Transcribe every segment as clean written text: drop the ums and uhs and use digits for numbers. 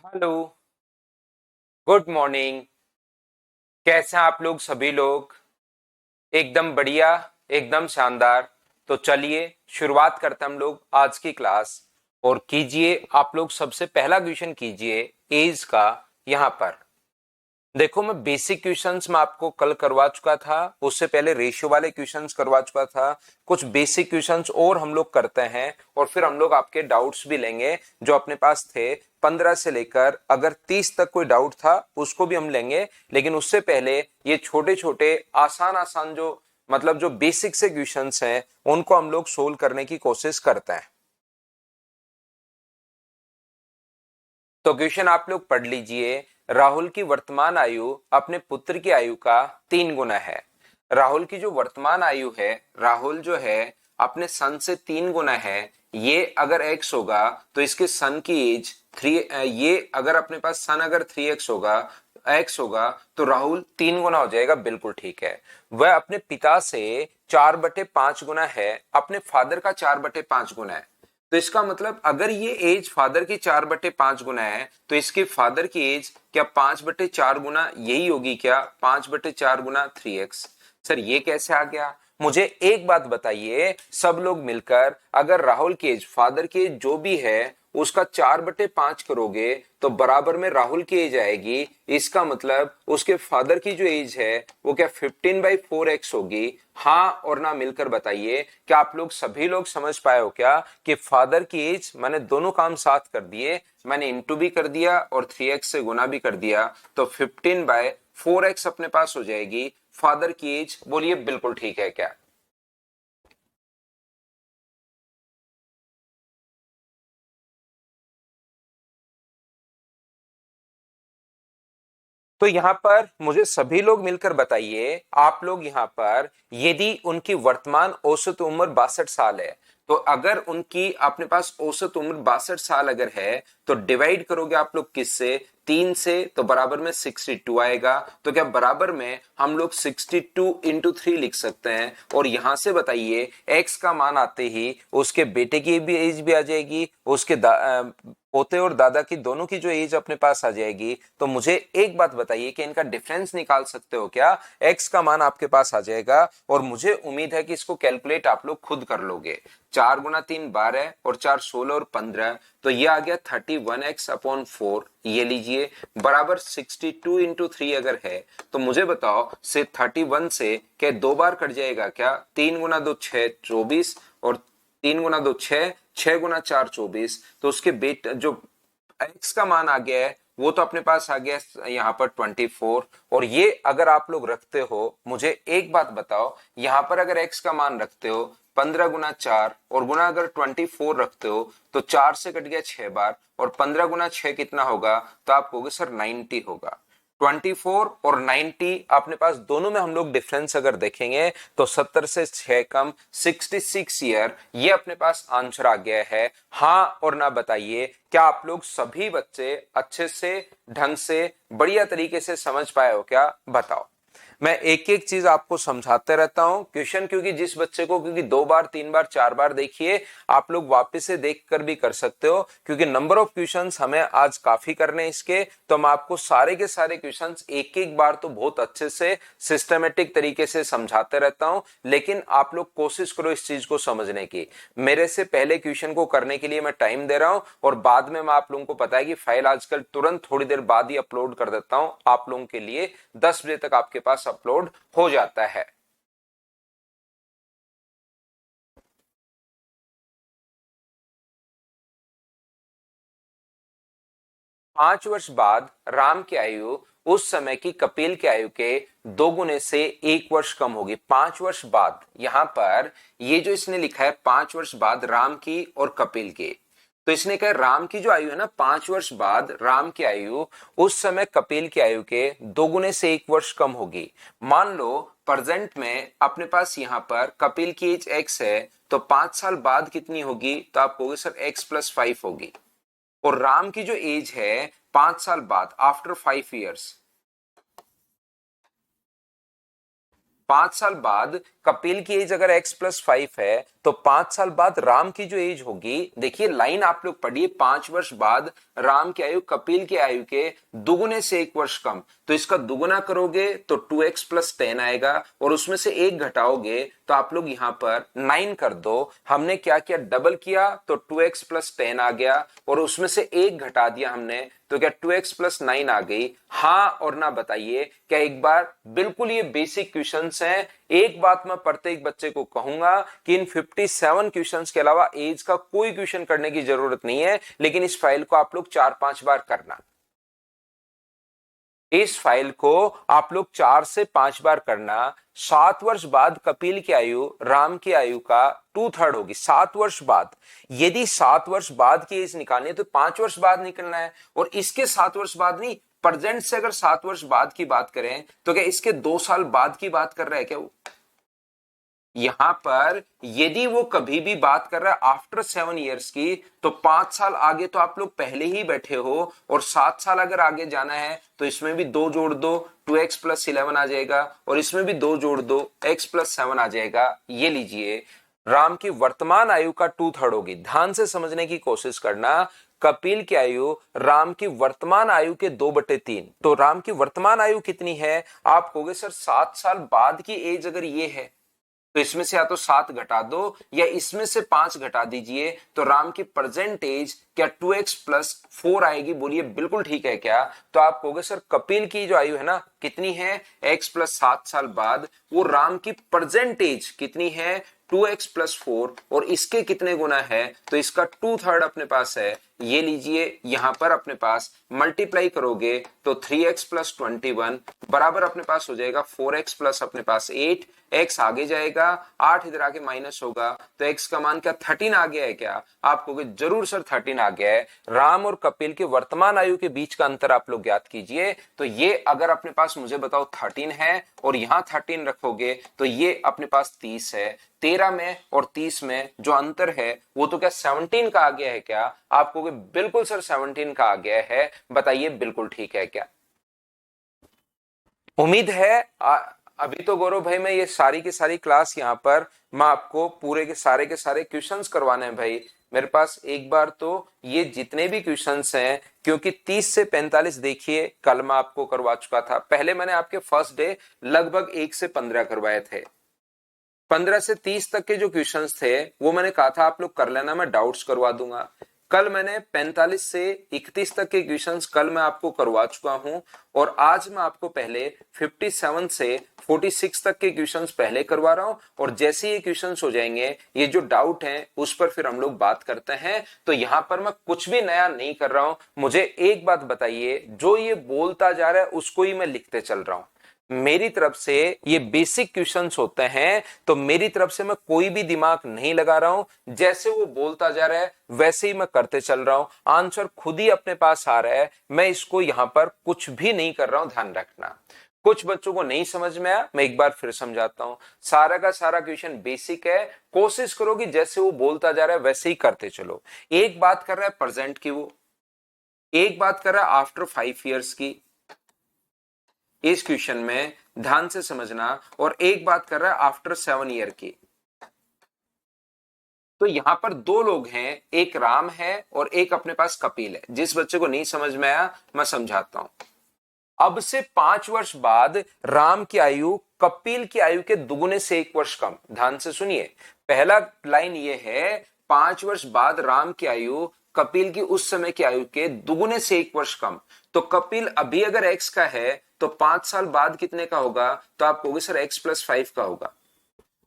Hello. Good morning. कैसे हैं आप लोग सभी लोग? एकदम बढ़िया। एकदम शानदार। तो चलिए शुरुआत करते हैं हम लोग आज की क्लास। और कीजिए आप लोग सबसे पहला क्वेश्चन कीजिए एज का। यहाँ पर देखो, मैं बेसिक क्वेश्चंस में आपको कल करवा चुका था। उससे पहले रेशियो वाले क्वेश्चंस करवा चुका था। कुछ बेसिक क्वेश्चंस और हम लोग करते हैं और फिर हम लोग आपके डाउट्स भी लेंगे जो अपने पास थे। 15 से लेकर अगर 30 तक कोई डाउट था उसको भी हम लेंगे। लेकिन उससे पहले ये छोटे छोटे आसान आसान जो मतलब जो बेसिक से क्वेश्चंस हैं उनको हम लोग सोल्व करने की कोशिश करते हैं। तो क्वेश्चन आप लोग पढ़ लीजिए। राहुल की वर्तमान आयु अपने पुत्र की आयु का 3 गुना है। राहुल की जो वर्तमान आयु है, राहुल जो है अपने सन से 3 गुना है। ये अगर एक्स होगा तो इसके सन की एज थ्री, ये अगर अपने पास सन अगर 3x होगा, एक्स होगा, तो राहुल 3 गुना हो जाएगा। बिल्कुल ठीक है। वह अपने पिता से 4/5 गुना है, अपने फादर का 4/5 गुना है। तो इसका मतलब अगर ये एज फादर की 4/5 गुना है तो इसके फादर की एज क्या 5/4 गुना यही होगी क्या? 5/4 गुना 3x। सर ये कैसे आ गया? मुझे एक बात बताइए सब लोग मिलकर, अगर राहुल की एज फादर की एज जो भी है उसका 4/5 करोगे तो बराबर में राहुल की एज आएगी। इसका मतलब उसके फादर की जो एज है वो क्या 15/4x होगी? हाँ और ना मिलकर बताइए। क्या आप लोग सभी लोग समझ पाए हो क्या कि फादर की एज मैंने दोनों काम साथ कर दिए, मैंने इंटू भी कर दिया और 3x से गुना भी कर दिया, तो 15/4x अपने पास हो जाएगी फादर की एज। बोलिए बिल्कुल ठीक है क्या? तो यहाँ पर मुझे सभी लोग मिलकर बताइए, आप लोग यहाँ पर यदि उनकी वर्तमान औसत उम्र 62 साल है तो अगर उनकी अपने पास औसत उम्र 62 साल अगर है तो डिवाइड करोगे आप लोग किससे? 3 से, तो बराबर में 62 आएगा। तो क्या बराबर में हम लोग 62 × 3 लिख सकते हैं? और यहां से बताइए एक्स का मान आते ही उसके बेटे की भी एज भी आ जाएगी, उसके पोते और दादा की दोनों की जो एज अपने पास आ जाएगी। तो मुझे एक बात बताइए कि इनका डिफरेंस निकाल सकते हो क्या? एक्स का मान आपके पास आ जाएगा और मुझे उम्मीद है कि इसको कैलकुलेट आप लोग खुद कर लोगे। 4 × 3 12 और 4 16 और 15, तो ये आ गया 31x/4। ये लीजिए बराबर 62 × 3 अगर है तो मुझे बताओ से 31 से क्या 2 बार कट जाएगा क्या? 3 × 2 6 24 और 3 × 2 6, 6 × 4 24। तो उसके बेट जो एक्स का मान आ गया है वो तो अपने पास आ गया यहाँ पर 24। और ये अगर आप लोग रखते हो, मुझे एक बात बताओ, यहाँ पर अगर एक्स का मान रखते हो 15 × 4 और गुना अगर 24 रखते हो तो 4 से कट गया 6 बार और 15 × 6 कितना होगा? तो आप कहोगे सर 90 होगा। 24 और 90 अपने पास दोनों में हम लोग डिफरेंस अगर देखेंगे तो 70 से 6 कम 66 ईयर, ये अपने पास आंसर आ गया है। हाँ और ना बताइए। क्या आप लोग सभी बच्चे अच्छे से ढंग से बढ़िया तरीके से समझ पाए हो क्या? बताओ। मैं एक एक चीज आपको समझाते रहता हूं क्वेश्चन, क्योंकि जिस बच्चे को क्योंकि 2 बार 3 बार 4 बार देखिए, आप लोग वापस से देख कर भी कर सकते हो क्योंकि नंबर ऑफ क्वेश्चंस हमें आज काफी करने इसके। तो मैं आपको सारे के सारे क्वेश्चंस एक एक बार तो बहुत अच्छे से सिस्टमेटिक तरीके से समझाते रहता हूं, लेकिन आप लोग कोशिश करो इस चीज को समझने की। मेरे से पहले क्वेश्चन को करने के लिए मैं टाइम दे रहा हूं और बाद में मैं आप लोगों को पता है कि फाइल आजकल तुरंत थोड़ी देर बाद ही अपलोड कर देता हूं आप लोगों के लिए। 10 बजे तक आपके पास अपलोड हो जाता है। 5 वर्ष बाद राम की आयु उस समय की कपिल की आयु के 2 गुने से 1 वर्ष कम होगी। 5 वर्ष बाद, यहां पर ये जो इसने लिखा है 5 वर्ष बाद राम की और कपिल की, तो इसने कहा राम की जो आयु है ना 5 वर्ष बाद राम की आयु उस समय कपिल की आयु के 2 गुने से 1 वर्ष कम होगी। मान लो प्रेजेंट में अपने पास यहां पर कपिल की एज एक्स है, तो 5 साल बाद कितनी होगी? तो आप कहोगे सर x+5 होगी। और राम की जो एज है 5 साल बाद आफ्टर 5 इयर्स, 5 साल बाद कपिल की एज अगर x+5 है तो 5 साल बाद राम की जो एज होगी, देखिए लाइन आप लोग पढ़िए, 5 वर्ष बाद राम की आयु कपिल की आयु के दुगुने से 1 वर्ष कम, तो इसका दुगुना करोगे तो 2x+10 आएगा और उसमें से 1 घटाओगे तो आप लोग यहां पर 9 कर दो। हमने क्या किया, डबल किया तो 2x+10 आ गया और उसमें से 1 घटा दिया हमने, तो क्या 2x+9 आ गई। हाँ और ना बताइए, क्या एक बार, बिल्कुल ये बेसिक क्वेश्चंस हैं। एक बात मैं प्रत्येक बच्चे को कहूंगा कि इन 57 क्वेश्चंस के अलावा एज का कोई क्वेश्चन करने की जरूरत नहीं है, लेकिन इस फाइल को आप लोग 4-5 बार करना। इस फाइल को आप लोग 4 से 5 बार करना। 7 वर्ष बाद कपिल की आयु राम की आयु का 2/3 होगी। 7 वर्ष बाद, यदि 7 वर्ष बाद की एज निकालनी है तो 5 वर्ष बाद निकलना है, और इसके 7 वर्ष बाद नहीं, प्रेजेंट से अगर 7 वर्ष बाद की बात करें तो क्या इसके 2 साल बाद की बात कर रहा है क्या वो? यहां पर यदि वो कभी भी बात कर रहा है आफ्टर 7 इयर्स की, तो 5 साल आगे तो आप लोग पहले ही बैठे हो, और 7 साल अगर आगे जाना है तो इसमें भी 2 जोड़ दो, 2x+11 आ जाएगा, और इसमें भी 2 जोड़ दो, x+7 आ जाएगा। ये लीजिए, राम की वर्तमान आयु का 2/3 होगी। ध्यान से समझने की कोशिश करना। कपिल की आयु राम की वर्तमान आयु के 2/3, तो राम की वर्तमान आयु कितनी है? आप कहोगे सर 7 साल बाद की एज अगर ये है तो इसमें से या तो 7 घटा दो या इसमें से 5 घटा दीजिए, तो राम की प्रेजेंट एज क्या 2x+4 आएगी? बोलिए बिल्कुल ठीक है क्या? तो आप कहोगे सर कपिल की जो आयु है ना कितनी है, x+7 साल बाद, वो राम की प्रेजेंट एज कितनी है, 2x+4, और इसके कितने गुना है, तो इसका 2/3 अपने पास है। ये लीजिए, यहां पर अपने पास मल्टीप्लाई करोगे तो 3x+21 बराबर अपने पास हो जाएगा 4x प्लस अपने पास 8, x आगे जाएगा, 8 इधर आके माइनस होगा, तो x का मान क्या 13 आ गया है क्या? आप कहोगे जरूर सर 13 आ गया है। राम और कपिल के वर्तमान आयु के बीच का अंतर आप लोग ज्ञात कीजिए, तो ये अगर अपने पास मुझे बताओ 13 है और यहां 13 रखोगे तो ये अपने पास 30 है। 13 में और 30 में जो अंतर है वो तो क्या 17 का आ गया है क्या? आप कहोगे बिल्कुल सर 17 का आ गया है। बताइए बिल्कुल ठीक है क्या? उम्मीद है अभी तो गौरव भाई मैं ये सारी की सारी क्लास यहाँ पर मैं आपको पूरे के सारे क्वेश्चंस करवाने हैं भाई। मेरे पास एक बार तो ये जितने भी क्वेश्चंस हैं, क्योंकि 30 से 45 देखिए कल मैं आपको करवा चुका था। पहले मैंने आपके फर्स्ट डे लगभग 1 से 15 करवाए थे। 15 से 30 तक के जो क्वेश्चंस थे वो मैंने कहा था आप लोग कर लेना, मैं डाउट्स करवा दूंगा। कल मैंने 45 से 31 तक के क्वेश्चंस कल मैं आपको करवा चुका हूं, और आज मैं आपको पहले 57 से 46 तक के क्वेश्चंस पहले करवा रहा हूं, और जैसे ये क्वेश्चंस हो जाएंगे, ये जो डाउट है उस पर फिर हम लोग बात करते हैं। तो यहां पर मैं कुछ भी नया नहीं कर रहा हूं। मुझे एक बात बताइए, जो ये बोलता जा रहा है उसको ही मैं लिखते चल रहा हूं। मेरी तरफ से ये बेसिक क्वेश्चंस होते हैं, तो मेरी तरफ से मैं कोई भी दिमाग नहीं लगा रहा हूं। जैसे वो बोलता जा रहा है वैसे ही मैं करते चल रहा हूं। आंसर खुद ही अपने पास आ रहा है, मैं इसको यहां पर कुछ भी नहीं कर रहा हूं। ध्यान रखना, कुछ बच्चों को नहीं समझ में आया, मैं एक बार फिर समझाता हूं। सारा का सारा क्वेश्चन बेसिक है। कोशिश करो कि जैसे वो बोलता जा रहा है वैसे ही करते चलो। एक बात कर रहा है प्रेजेंट की, वो एक बात कर रहा है आफ्टर 5 इयर्स की, इस क्वेश्चन में ध्यान से समझना, और एक बात कर रहा है आफ्टर 7 ईयर की। तो यहां पर 2 लोग हैं, एक राम है और एक अपने पास कपिल है। जिस बच्चे को नहीं समझ में आया मैं समझाता हूं। अब से 5 वर्ष बाद राम की आयु कपिल की आयु के दुगुने से 1 वर्ष कम। ध्यान से सुनिए, पहला लाइन ये है 5 वर्ष बाद राम की आयु कपिल की उस समय की आयु के दुगुने से 1 वर्ष कम। तो कपिल अभी अगर x का है तो 5 साल बाद कितने का होगा? तो आप कहोगे सर x+5 का होगा।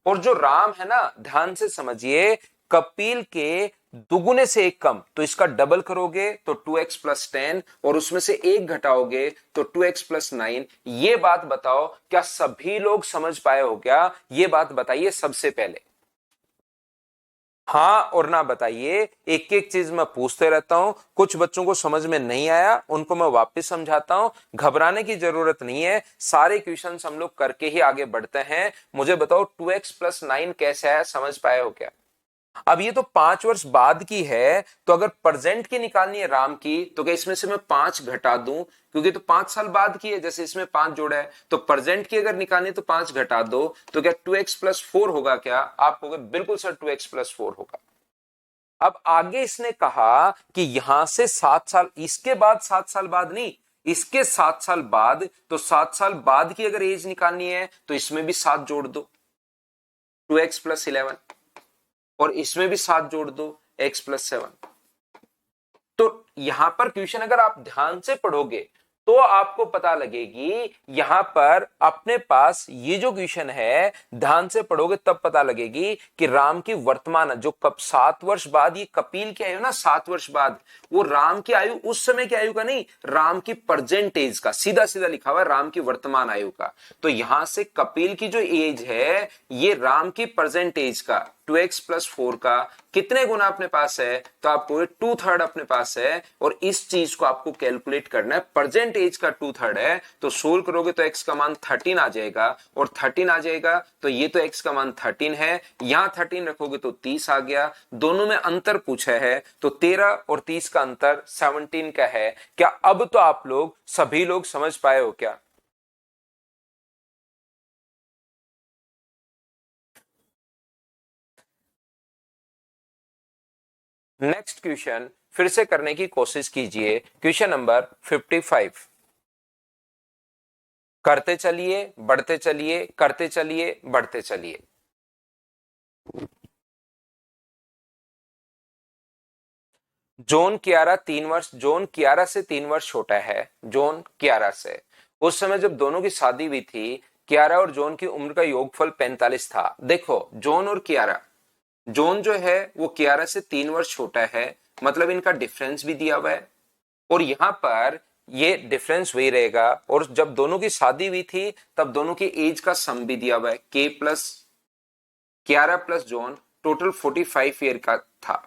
और जो राम है ना, ध्यान से समझिए, कपिल के दुगुने से 1 कम, तो इसका डबल करोगे तो 2x+10, और उसमें से 1 घटाओगे तो 2x+9। ये बात बताओ क्या सभी लोग समझ पाए हो क्या? ये बात बताइए सबसे पहले, हाँ और ना बताइए। एक एक चीज मैं पूछते रहता हूं, कुछ बच्चों को समझ में नहीं आया उनको मैं वापस समझाता हूं। घबराने की जरूरत नहीं है, सारे क्वेश्चंस हम लोग करके ही आगे बढ़ते हैं। मुझे बताओ 2x+9 कैसे आया, समझ पाए हो क्या? अब ये तो 5 वर्ष बाद की है, तो अगर प्रेजेंट की निकालनी है राम की, तो क्या इसमें से मैं 5 घटा दूं, क्योंकि तो 5 साल बाद की है, जैसे इसमें 5 जोड़ा है, तो प्रेजेंट की अगर निकालनी है तो 5 घटा दो, तो क्या 2x+4 होगा? क्या आप कहोगे बिल्कुल सर 2x+4 होगा। अब आगे इसने कहा कि यहां से 7 साल, इसके बाद 7 साल बाद नहीं, इसके 7 साल बाद, तो 7 साल बाद की अगर एज निकालनी है तो इसमें भी 7 जोड़ दो, 2x+11, और इसमें भी 7 जोड़ दो, x+7। तो यहां पर क्वेश्चन अगर आप ध्यान से पढ़ोगे तो आपको पता लगेगी, यहां पर अपने पास ये जो क्वेश्चन है ध्यान से पढ़ोगे तब पता लगेगी कि राम की वर्तमान जो कब 7 वर्ष बाद, ये कपिल की आयु ना 7 वर्ष बाद, वो राम की आयु उस समय की आयु का नहीं, राम की प्रेजेंट एज का, सीधा सीधा लिखा हुआ है राम की वर्तमान आयु का। तो यहां से कपिल की जो एज है ये राम की प्रेजेंट एज का 2x+4 का कितने गुना अपने पास है, तो आपको 2/3 अपने पास है, और इस चीज को आपको कैलकुलेट करना है। प्रेजेंट एज का 2/3 है, तो सोल्व करोगे तो x का मान 13 आ जाएगा, और 13 आ जाएगा तो ये तो x का मान 13 है, यहां 13 रखोगे तो 30 आ गया। दोनों में अंतर पूछा है, तो 13 और 30 का अंतर 17 का है। क्या अब तो आप लोग सभी लोग समझ पाए हो क्या? नेक्स्ट क्वेश्चन फिर से करने की कोशिश कीजिए, क्वेश्चन नंबर 55। करते चलिए, बढ़ते चलिए, करते चलिए, बढ़ते चलिए। जॉन कियारा से 3 वर्ष छोटा है, जॉन कियारा से। उस समय जब दोनों की शादी हुई थी, कियारा और जॉन की उम्र का योगफल 45 था। देखो जॉन और कियारा, जॉन जो है वो कियारा से 3 वर्ष छोटा है, मतलब इनका डिफरेंस भी दिया हुआ है, और यहां पर ये डिफरेंस वही रहेगा। और जब दोनों की शादी हुई थी तब दोनों की एज का सम भी दिया हुआ है, के plus Kiara plus John, total 45 year का था।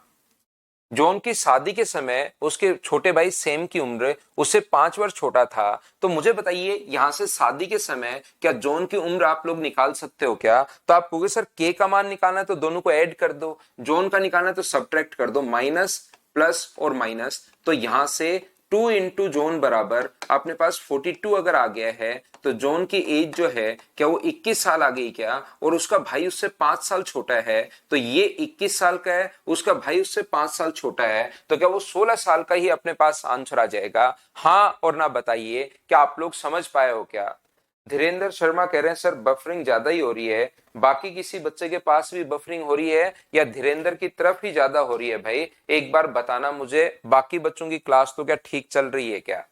जॉन की शादी के समय उसके छोटे भाई सेम की उम्र उससे 5 वर्ष छोटा था। तो मुझे बताइए यहां से शादी के समय क्या जॉन की उम्र आप लोग निकाल सकते हो क्या? तो आप कहोगे सर के का मान निकालना है तो दोनों को ऐड कर दो, जॉन का निकालना है तो सब्ट्रैक्ट कर दो, माइनस प्लस और माइनस। तो यहां से 2 × जॉन बराबर अपने पास 42 अगर आ गया है, तो जॉन की एज जो है क्या वो 21 साल आ गई क्या? और उसका भाई उससे 5 साल छोटा है, तो ये 21 साल का है, उसका भाई उससे 5 साल छोटा है, तो क्या वो 16 साल का ही अपने पास आंसर आ जाएगा? हाँ और ना बताइए, क्या आप लोग समझ पाए हो क्या? धीरेन्द्र शर्मा कह रहे हैं सर बफरिंग ज्यादा ही हो रही है, बाकी किसी बच्चे के पास भी बफरिंग हो रही है या धीरेन्द्र की तरफ ही ज्यादा हो रही है? भाई एक बार बताना मुझे, बाकी बच्चों की क्लास तो क्या ठीक चल रही है क्या?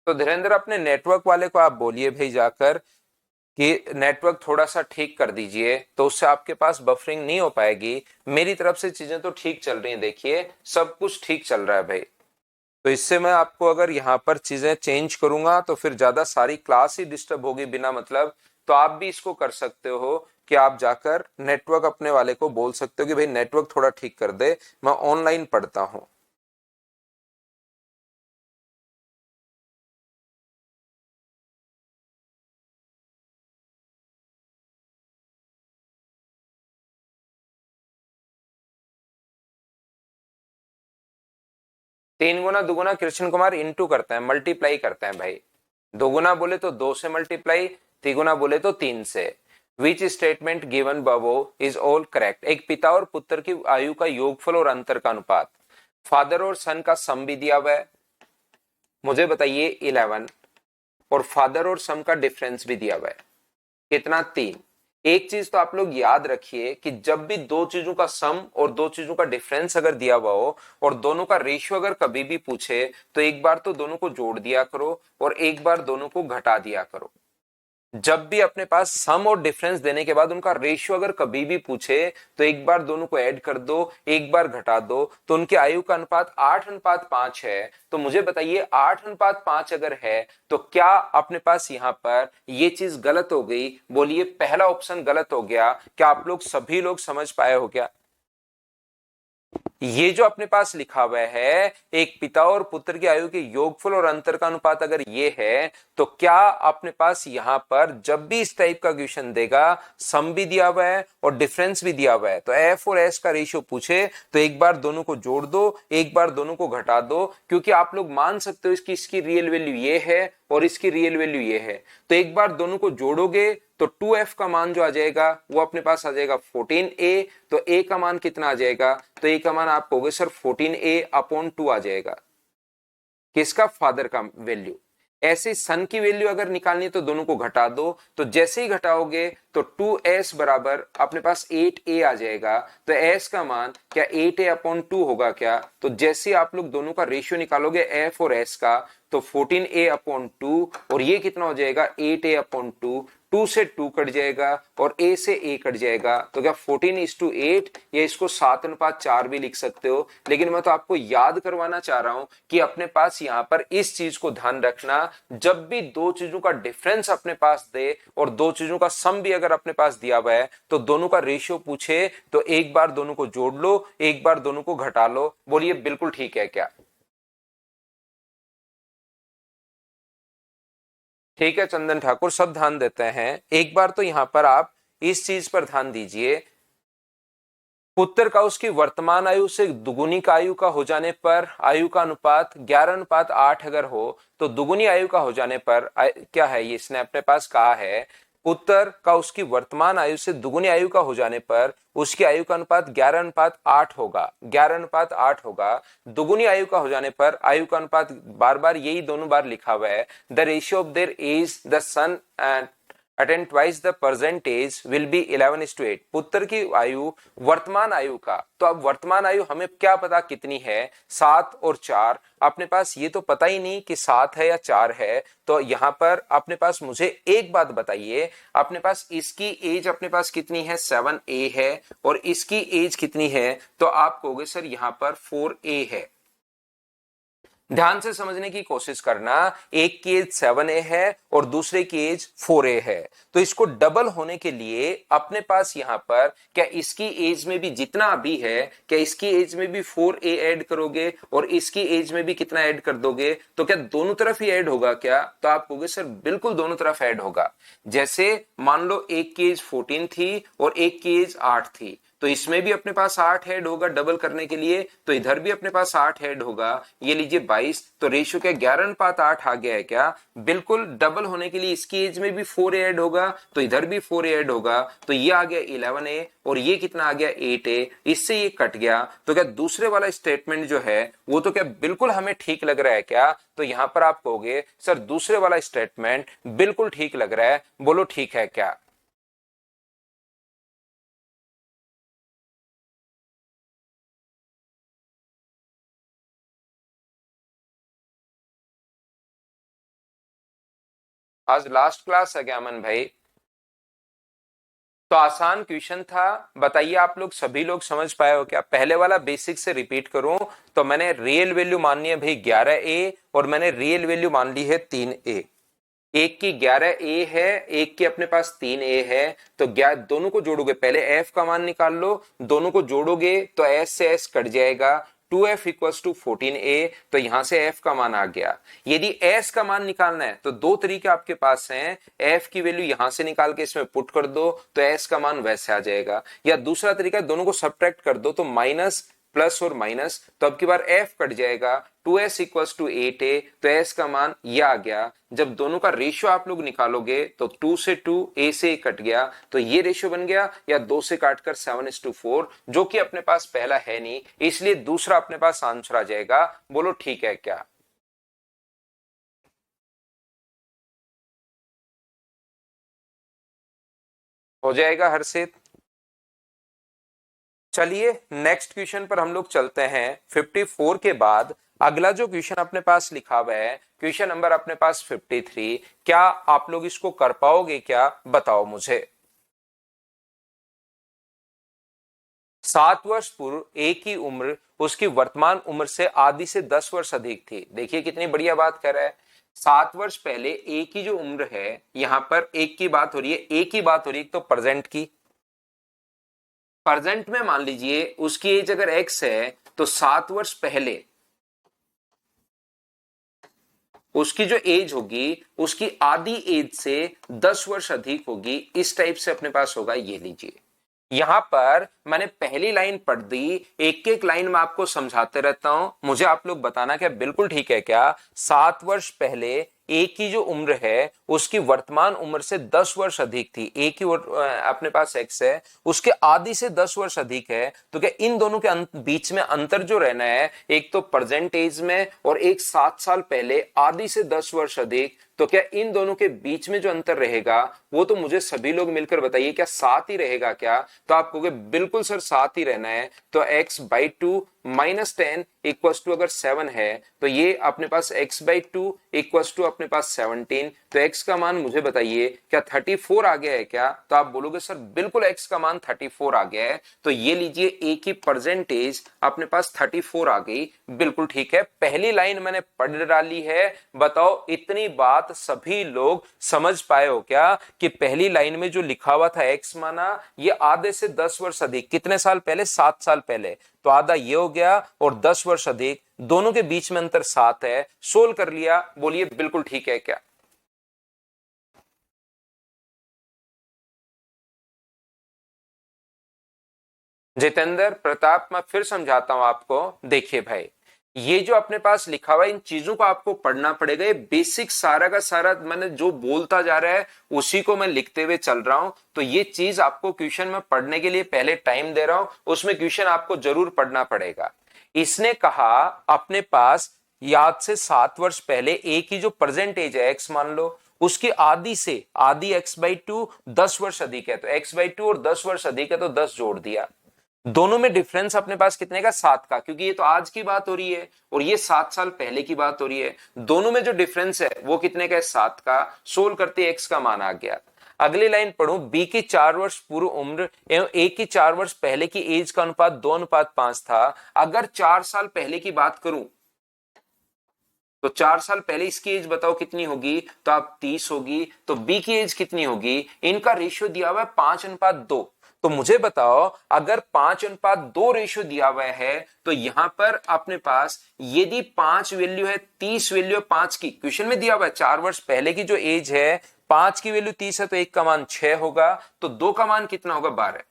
तो धीरेन्द्र अपने नेटवर्क वाले को आप बोलिए भाई जाकर कि नेटवर्क थोड़ा सा ठीक कर दीजिए, तो उससे आपके पास बफरिंग नहीं हो पाएगी। मेरी तरफ से चीजें तो ठीक चल रही हैं, देखिए सब कुछ ठीक चल रहा है भाई। तो इससे मैं आपको अगर यहाँ पर चीजें चेंज करूंगा तो फिर ज्यादा सारी क्लास ही डिस्टर्ब होगी बिना मतलब। तो आप भी इसको कर सकते हो कि आप जाकर नेटवर्क अपने वाले को बोल सकते हो कि भाई नेटवर्क थोड़ा ठीक कर दे, मैं ऑनलाइन पढ़ता हूँ। तीन गुना दुगुना कृष्ण कुमार इंटू करते हैं, मल्टीप्लाई करते हैं भाई। दोगुना बोले तो 2 से मल्टीप्लाई, तिगुना बोले तो 3 से। विच स्टेटमेंट गिवन बबो इज ऑल करेक्ट? एक पिता और पुत्र की आयु का योगफल और अंतर का अनुपात, फादर और सन का सम भी दिया हुआ है, मुझे बताइए 11, और फादर और सम का डिफरेंस भी दिया हुआ है कितना? 3। एक चीज तो आप लोग याद रखिए कि जब भी दो चीजों का सम और दो चीजों का डिफरेंस अगर दिया हुआ हो और दोनों का रेशियो अगर कभी भी पूछे, तो एक बार तो दोनों को जोड़ दिया करो और एक बार दोनों को घटा दिया करो। जब भी अपने पास सम और डिफरेंस देने के बाद उनका रेशियो अगर कभी भी पूछे, तो एक बार दोनों को ऐड कर दो, एक बार घटा दो। तो उनकी आयु का अनुपात 8:5 है। तो मुझे बताइए 8:5 अगर है तो क्या अपने पास यहां पर ये चीज गलत हो गई? बोलिए पहला ऑप्शन गलत हो गया। क्या आप लोग सभी लोग समझ पाए हो क्या? ये जो अपने पास लिखा हुआ है एक पिता और पुत्र की आयु के योगफल और अंतर का अनुपात अगर ये है, तो क्या अपने पास यहां पर जब भी इस टाइप का क्वेश्चन देगा, सम भी दिया हुआ है और डिफरेंस भी दिया हुआ है, तो एफ और एस का रेशियो पूछे तो एक बार दोनों को जोड़ दो, एक बार दोनों को घटा दो, क्योंकि आप लोग मान सकते हो इसकी रियल वैल्यू ये है और इसकी रियल वैल्यू ये है, तो एक बार दोनों को जोड़ोगे तो 2f का मान जो आ जाएगा वो अपने पास आ जाएगा 14a। तो a का मान कितना आ जाएगा, तो a का मान आप कहोगे सर 14a/2 आ जाएगा, किसका, फादर का वैल्यू। ऐसे सन की वैल्यू अगर निकालनी है तो दोनों को घटा दो, तो जैसे ही घटाओगे तो 2s बराबर अपने पास 8a आ जाएगा। तो s का मान क्या 8a/2 होगा क्या, तो जैसे ही आप लोग दोनों का रेशियो निकालोगे f और s का, तो 14a/2 और ये कितना हो जाएगा 8a/2, 2 से 2 कट जाएगा और a से a कट जाएगा, तो क्या 14:8, या इसको 7:4 भी लिख सकते हो। लेकिन मैं तो आपको याद करवाना चाह रहा हूं कि अपने पास यहां पर इस चीज को ध्यान रखना, जब भी दो चीजों का डिफरेंस अपने पास दे और दो चीजों का सम भी अगर अपने पास दिया हुआ है, तो दोनों का रेशियो पूछे तो एक बार दोनों को जोड़ लो, एक बार दोनों को घटा लो। बोलिए बिल्कुल ठीक है क्या? ठीक है चंदन ठाकुर, सब ध्यान देते हैं। एक बार तो यहां पर आप इस चीज पर ध्यान दीजिए, पुत्र का उसकी वर्तमान आयु से दुगुनी का आयु का हो जाने पर आयु का अनुपात 11:8 अगर हो, तो दुगुनी आयु का हो जाने पर क्या है, ये इसने अपने पास कहा है पुत्र का उसकी वर्तमान आयु से दुगुनी आयु का हो जाने पर उसकी आयु का अनुपात 11:8 होगा, 11:8 होगा। दुगुनी आयु का हो जाने पर आयु का अनुपात, बार बार यही दोनों बार लिखा हुआ है, the ratio of their ages the son and attain twice the present age will be 11:8। पुत्र की आयु वर्तमान आयु का, तो अब वर्तमान आयु हमें क्या पता कितनी है, 7 और 4, अपने पास ये तो पता ही नहीं कि 7 है या 4 है। तो यहां पर अपने पास मुझे एक बात बताइए, अपने पास इसकी एज अपने पास कितनी है, 7a है, और इसकी एज कितनी है, तो आप कहोगे सर यहां पर 4a है। ध्यान से समझने की कोशिश करना, एक की एज 7a है और दूसरे की एज 4a है, तो इसको डबल होने के लिए अपने पास यहां पर क्या इसकी एज में भी जितना अभी है, क्या इसकी एज में भी 4a ऐड करोगे और इसकी एज में भी कितना ऐड कर दोगे, तो क्या दोनों तरफ ही ऐड होगा क्या, तो आप कहोगे सर बिल्कुल दोनों तरफ ऐड होगा। जैसे मान लो एक की एज 14 थी और एक की एज 8 थी, तो इसमें भी अपने पास 8 हेड होगा डबल करने के लिए, तो इधर भी अपने पास 8 हेड होगा, ये लीजिए 22। तो रेशियो क्या 11:8 आ गया है क्या, बिल्कुल डबल होने के लिए इसकी एज में भी 4 ऐड होगा, तो इधर भी 4 ऐड होगा, तो ये आ गया 11a और ये कितना आ गया 8a, इससे ये कट गया। तो क्या दूसरे वाला स्टेटमेंट जो है वो तो क्या बिल्कुल हमें ठीक लग रहा है क्या, तो यहां पर आप कहोगे सर दूसरे वाला स्टेटमेंट बिल्कुल ठीक लग रहा है, बोलो ठीक है क्या। आज लास्ट क्लास है क्या अमन भाई? तो आसान क्वेश्चन था, बताइए आप लोग सभी लोग समझ पाए हो क्या? पहले वाला बेसिक से रिपीट करूं तो मैंने रियल वैल्यू माननी है भाई 11a और मैंने रियल वैल्यू मान ली है 3a। एक की 11a है, एक की अपने पास 3a है, तो दोनों को जोड़ोगे, पहले f का मान निकाल लो, दोनों को जोड़ोगे तो s से s कट जाएगा, 2f इक्वल्स टू 14a, तो यहां से f का मान आ गया। यदि s का मान निकालना है तो दो तरीके आपके पास हैं, f की वैल्यू यहां से निकाल के इसमें पुट कर दो तो s का मान वैसे आ जाएगा, या दूसरा तरीका दोनों को सब्ट्रैक्ट कर दो तो माइनस प्लस और माइनस, तो अब की बार f कट जाएगा, 2s इक्वल्स टू 8a, तो s का मान यह आ गया। जब दोनों का रेशियो आप लोग निकालोगे तो 2 से 2 a से कट गया, तो ये रेशियो बन गया, या 2 से काटकर 7:4, जो कि अपने पास पहला है नहीं, इसलिए दूसरा अपने पास आंसर आ जाएगा। बोलो ठीक है क्या? हो जाएगा हर्षित? चलिए नेक्स्ट क्वेश्चन पर हम लोग चलते हैं। 54 के बाद अगला जो क्वेश्चन अपने पास लिखा हुआ है, क्वेश्चन नंबर अपने पास 53, क्या आप लोग इसको कर पाओगे क्या, बताओ मुझे। 7 वर्ष पूर्व एक की उम्र उसकी वर्तमान उम्र से आधी से 10 वर्ष अधिक थी। देखिए कितनी बढ़िया बात कर रहा है। 7 वर्ष पहले एक की जो उम्र है, यहां पर एक की बात हो रही है, एक ही बात हो रही है तो प्रेजेंट की, प्रेजेंट में मान लीजिए उसकी एज अगर एक्स है तो 7 वर्ष पहले उसकी जो एज होगी उसकी आधी एज से 10 वर्ष अधिक होगी। इस टाइप से अपने पास होगा, ये लीजिए। यहां पर मैंने पहली लाइन पढ़ दी, एक एक लाइन में आपको समझाते रहता हूं, मुझे आप लोग बताना क्या बिल्कुल ठीक है क्या। 7 वर्ष पहले ए की जो उम्र है उसकी वर्तमान उम्र से 10 वर्ष अधिक थी। ए की अपने पास एक्स है, उसके आधी से 10 वर्ष अधिक है, तो क्या इन दोनों के बीच में अंतर जो रहना है, एक तो प्रेजेंट एज में और एक 7 साल पहले आधी से 10 वर्ष अधिक, तो क्या इन दोनों के बीच में जो अंतर रहेगा वो तो मुझे सभी लोग मिलकर बताइए क्या 7 ही रहेगा क्या। तो आप कहोगे बिल्कुल सर 7 ही रहना है। तो x/2 -10 इक्वल्स टू अगर 7 है तो ये अपने पास x/2 इक्वल्स टू अपने पास 17। तो x का मान मुझे बताइए क्या 34 आ गया है क्या। तो आप बोलोगे सर बिल्कुल x का मान 34 आ गया है। तो ये लीजिए a की परसेंटेज अपने पास 34 आ गई। बिल्कुल ठीक है, पहली लाइन मैंने पढ़ डाली है। बताओ इतनी बात सभी लोग समझ पाए हो क्या कि पहली लाइन में जो लिखा हुआ था x माना, ये आधे से 10 वर्ष अधिक, कितने साल पहले, 7 साल पहले, तो आधा ये हो गया और 10 वर्ष अधिक, दोनों के बीच में अंतर 7 है। सोल्व कर लिया, बोलिए बिल्कुल ठीक है क्या। जितेंद्र प्रताप, मैं फिर समझाता हूं आपको। देखिए भाई, ये जो अपने पास लिखा हुआ है इन चीजों को आपको पढ़ना पड़ेगा। ये बेसिक सारा का सारा मैंने जो बोलता जा रहा है उसी को मैं लिखते हुए चल रहा हूं। तो ये चीज आपको क्वेश्चन में पढ़ने के लिए पहले टाइम दे रहा हूं, उसमें क्वेश्चन आपको जरूर पढ़ना पड़ेगा। इसने कहा अपने पास याद से 7 वर्ष पहले ए की जो प्रेजेंट एज है एक्स मान लो, उसकी आधी से आधी x/2 10 वर्ष अधिक है। तो x/2 और 10 वर्ष अधिक है तो 10 जोड़ दिया। दोनों में डिफरेंस अपने पास कितने का, 7 का, क्योंकि ये तो आज की बात हो रही है और ये 7 साल पहले की बात हो रही है। दोनों में जो डिफरेंस है वो कितने का है, 7 का। सोल्व करते एक्स का मान आ गया। अगली लाइन पढ़ू, बी की 4 वर्ष पूर्व उम्र एवं ए की 4 वर्ष पहले की एज का अनुपात 2:5 था। अगर 4 साल पहले की बात करूं तो 4 साल पहले इसकी एज बताओ कितनी होगी, तो आप 30 होगी। तो बी की एज कितनी होगी, इनका रेशियो दिया हुआ है 5:2। तो मुझे बताओ अगर 5:2 रेशियो दिया हुआ है तो यहां पर अपने पास यदि 5 वैल्यू है, 30 वैल्यू है 5 की, क्वेश्चन में दिया हुआ है 4 वर्ष पहले की जो एज है 5 की वैल्यू 30 है, तो एक का मान 6 होगा, तो 2 का मान कितना होगा, 12।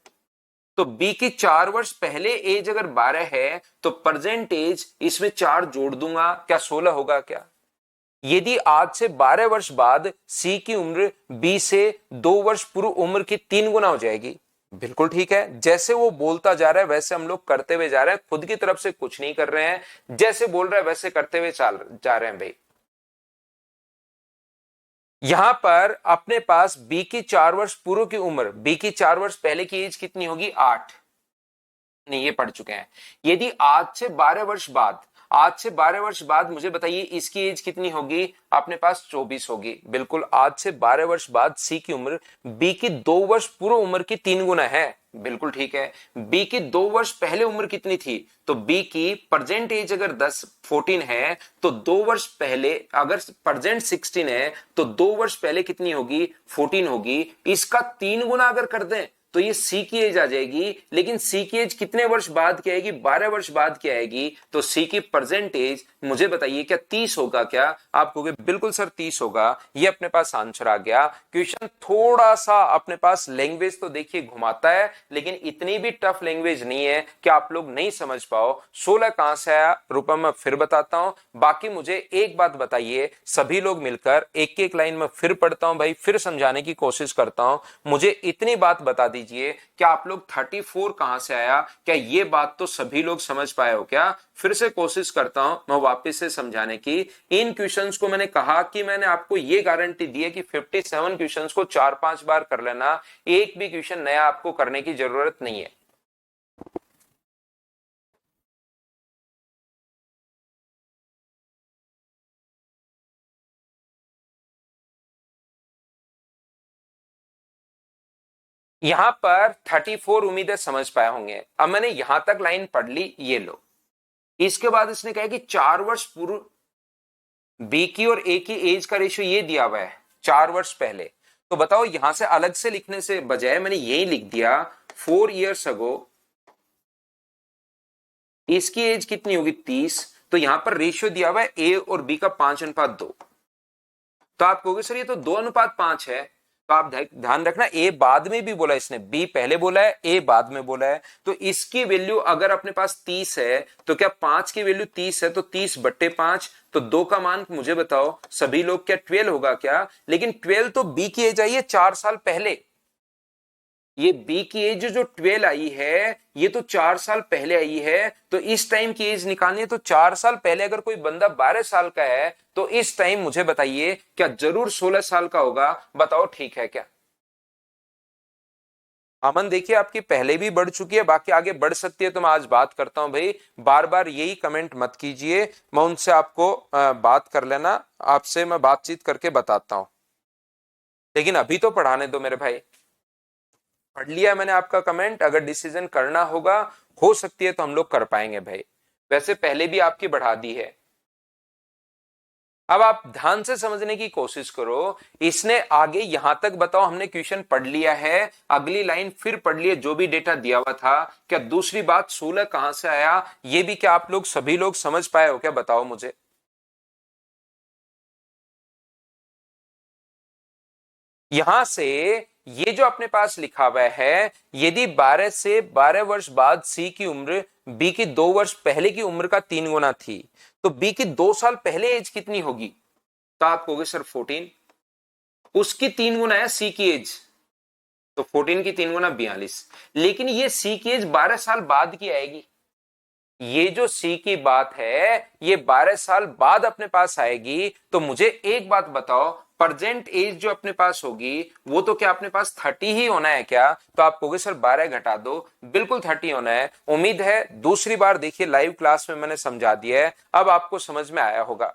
तो बी की 4 वर्ष पहले एज अगर 12 है तो प्रेजेंट एज इसमें 4 जोड़ दूंगा, क्या 16 होगा क्या। यदि आज से 12 वर्ष बाद सी की उम्र बी से 2 वर्ष पूर्व उम्र की 3 गुना हो जाएगी। बिल्कुल ठीक है, जैसे वो बोलता जा रहा है वैसे हम लोग करते हुए जा रहे हैं, खुद की तरफ से कुछ नहीं कर रहे हैं, जैसे बोल रहा है वैसे करते हुए चल जा रहे हैं भाई। यहां पर अपने पास बी की 4 वर्ष पूर्व की उम्र, बी की 4 वर्ष पहले की एज कितनी होगी, 8, नहीं ये पढ़ चुके हैं। यदि आज से 12 वर्ष बाद मुझे बताइए इसकी एज कितनी होगी, अपने पास 24 होगी। बिल्कुल, आज से 12 वर्ष बाद सी की उम्र बी की 2 वर्ष पूर्व उम्र की 3 गुना है। बिल्कुल ठीक है। बी की 2 वर्ष पहले उम्र कितनी थी, तो बी की प्रेजेंट एज अगर 14 है तो 2 वर्ष पहले, अगर प्रेजेंट 16 है तो 2 वर्ष पहले कितनी होगी, 14 होगी। इसका 3 गुना अगर कर दें तो ये सी की एज आ जाएगी, लेकिन सी की एज कितने वर्ष बाद की आएगी, 12 वर्ष बाद की आएगी। तो सी की प्रेजेंट एज मुझे बताइए क्या 30 होगा क्या। आप कहोगे बिल्कुल सर 30 होगा। ये अपने पास आंसर आ गया। क्वेश्चन थोड़ा सा अपने पास लैंग्वेज तो देखिए घुमाता है, लेकिन इतनी भी टफ लैंग्वेज नहीं है कि आप लोग नहीं समझ पाओ। 16 कहां से आया रुपए में फिर बताता हूं। बाकी मुझे एक बात बताइए, सभी लोग मिलकर एक एक लाइन में फिर पढ़ता हूं भाई, फिर समझाने की कोशिश करता हूं। मुझे इतनी बात बता दीजिए कि आप लोग 34 कहां से आया, क्या ये बात तो सभी लोग समझ पाए हो क्या। फिर से कोशिश करता हूं मैं वापस से समझाने की। इन क्वेश्चंस को मैंने कहा कि मैंने आपको ये गारंटी दी है कि 57 क्वेश्चंस को 4-5 बार कर लेना, एक भी क्वेश्चन नया आपको करने की जरूरत नहीं है। यहां पर 34 उम्मीद है समझ पाए होंगे। अब मैंने यहां तक लाइन पढ़ ली, ये लो। इसके बाद इसने कहा कि 4 वर्ष पूर्व बी की और ए की एज का रेशियो ये दिया हुआ है 4 वर्ष पहले। तो बताओ यहां से अलग से लिखने से बजाय मैंने यही लिख दिया 4 years अगो इसकी एज कितनी होगी 30। तो यहां पर रेशियो दिया हुआ है ए और बी का 5:2। तो आप कहोगे सर ये तो 2:5 है। तो आप ध्यान रखना, ए बाद में भी बोला इसने, बी पहले बोला है, ए बाद में बोला है। तो इसकी वैल्यू अगर अपने पास 30 है तो क्या 5 की वैल्यू 30 है, तो 30/5। तो 2 का मान मुझे बताओ सभी लोग, क्या 12 होगा क्या? लेकिन 12 तो बी की एज आई है 4 साल पहले। ये बी की एज जो 12 आई है ये तो 4 साल पहले आई है। तो इस टाइम की एज निकालनी है, तो 4 साल पहले अगर कोई बंदा 12 साल का है तो इस टाइम मुझे बताइए क्या जरूर 16 साल का होगा? बताओ ठीक है क्या? अमन देखिए आपकी पहले भी बढ़ चुकी है, बाकी आगे बढ़ सकती है, तो मैं आज बात करता हूं भाई। बार बार यही कमेंट मत कीजिए, मैं उनसे आपको बात कर लेना, आपसे मैं बातचीत करके बताता हूं। लेकिन अभी तो पढ़ाने दो मेरे भाई। पढ़ लिया मैंने आपका कमेंट, अगर डिसीजन करना होगा हो सकती है तो हम लोग कर पाएंगे भाई। वैसे पहले भी आपकी बढ़ा दी है। अब आप ध्यान से समझने की कोशिश करो। इसने आगे यहां तक बताओ हमने क्वेश्चन पढ़ लिया है, अगली लाइन फिर पढ़ लिया जो भी डेटा दिया हुआ था। क्या दूसरी बात 16 कहां से आया ये भी क्या आप लोग सभी लोग समझ पाए हो क्या? बताओ मुझे। यहां से ये जो अपने पास लिखा हुआ है, यदि 12 से 12 वर्ष बाद सी की उम्र बी की 2 वर्ष पहले की उम्र का 3 गुना थी, तो बी की 2 साल पहले एज कितनी होगी? तो आप कहोगे सर 14। उसकी 3 गुना है सी की एज, तो 14 की 3 गुना 42। लेकिन ये सी की एज 12 साल बाद की आएगी। ये जो सी की बात है ये 12 साल बाद अपने पास आएगी। तो मुझे एक बात बताओ, प्रेजेंट एज जो अपने पास होगी वो तो क्या अपने पास 30 ही होना है क्या? तो आप कहोगे सर 12 घटा दो, बिल्कुल 30 होना है। उम्मीद है दूसरी बार देखिए लाइव क्लास में मैंने समझा दिया है, अब आपको समझ में आया होगा।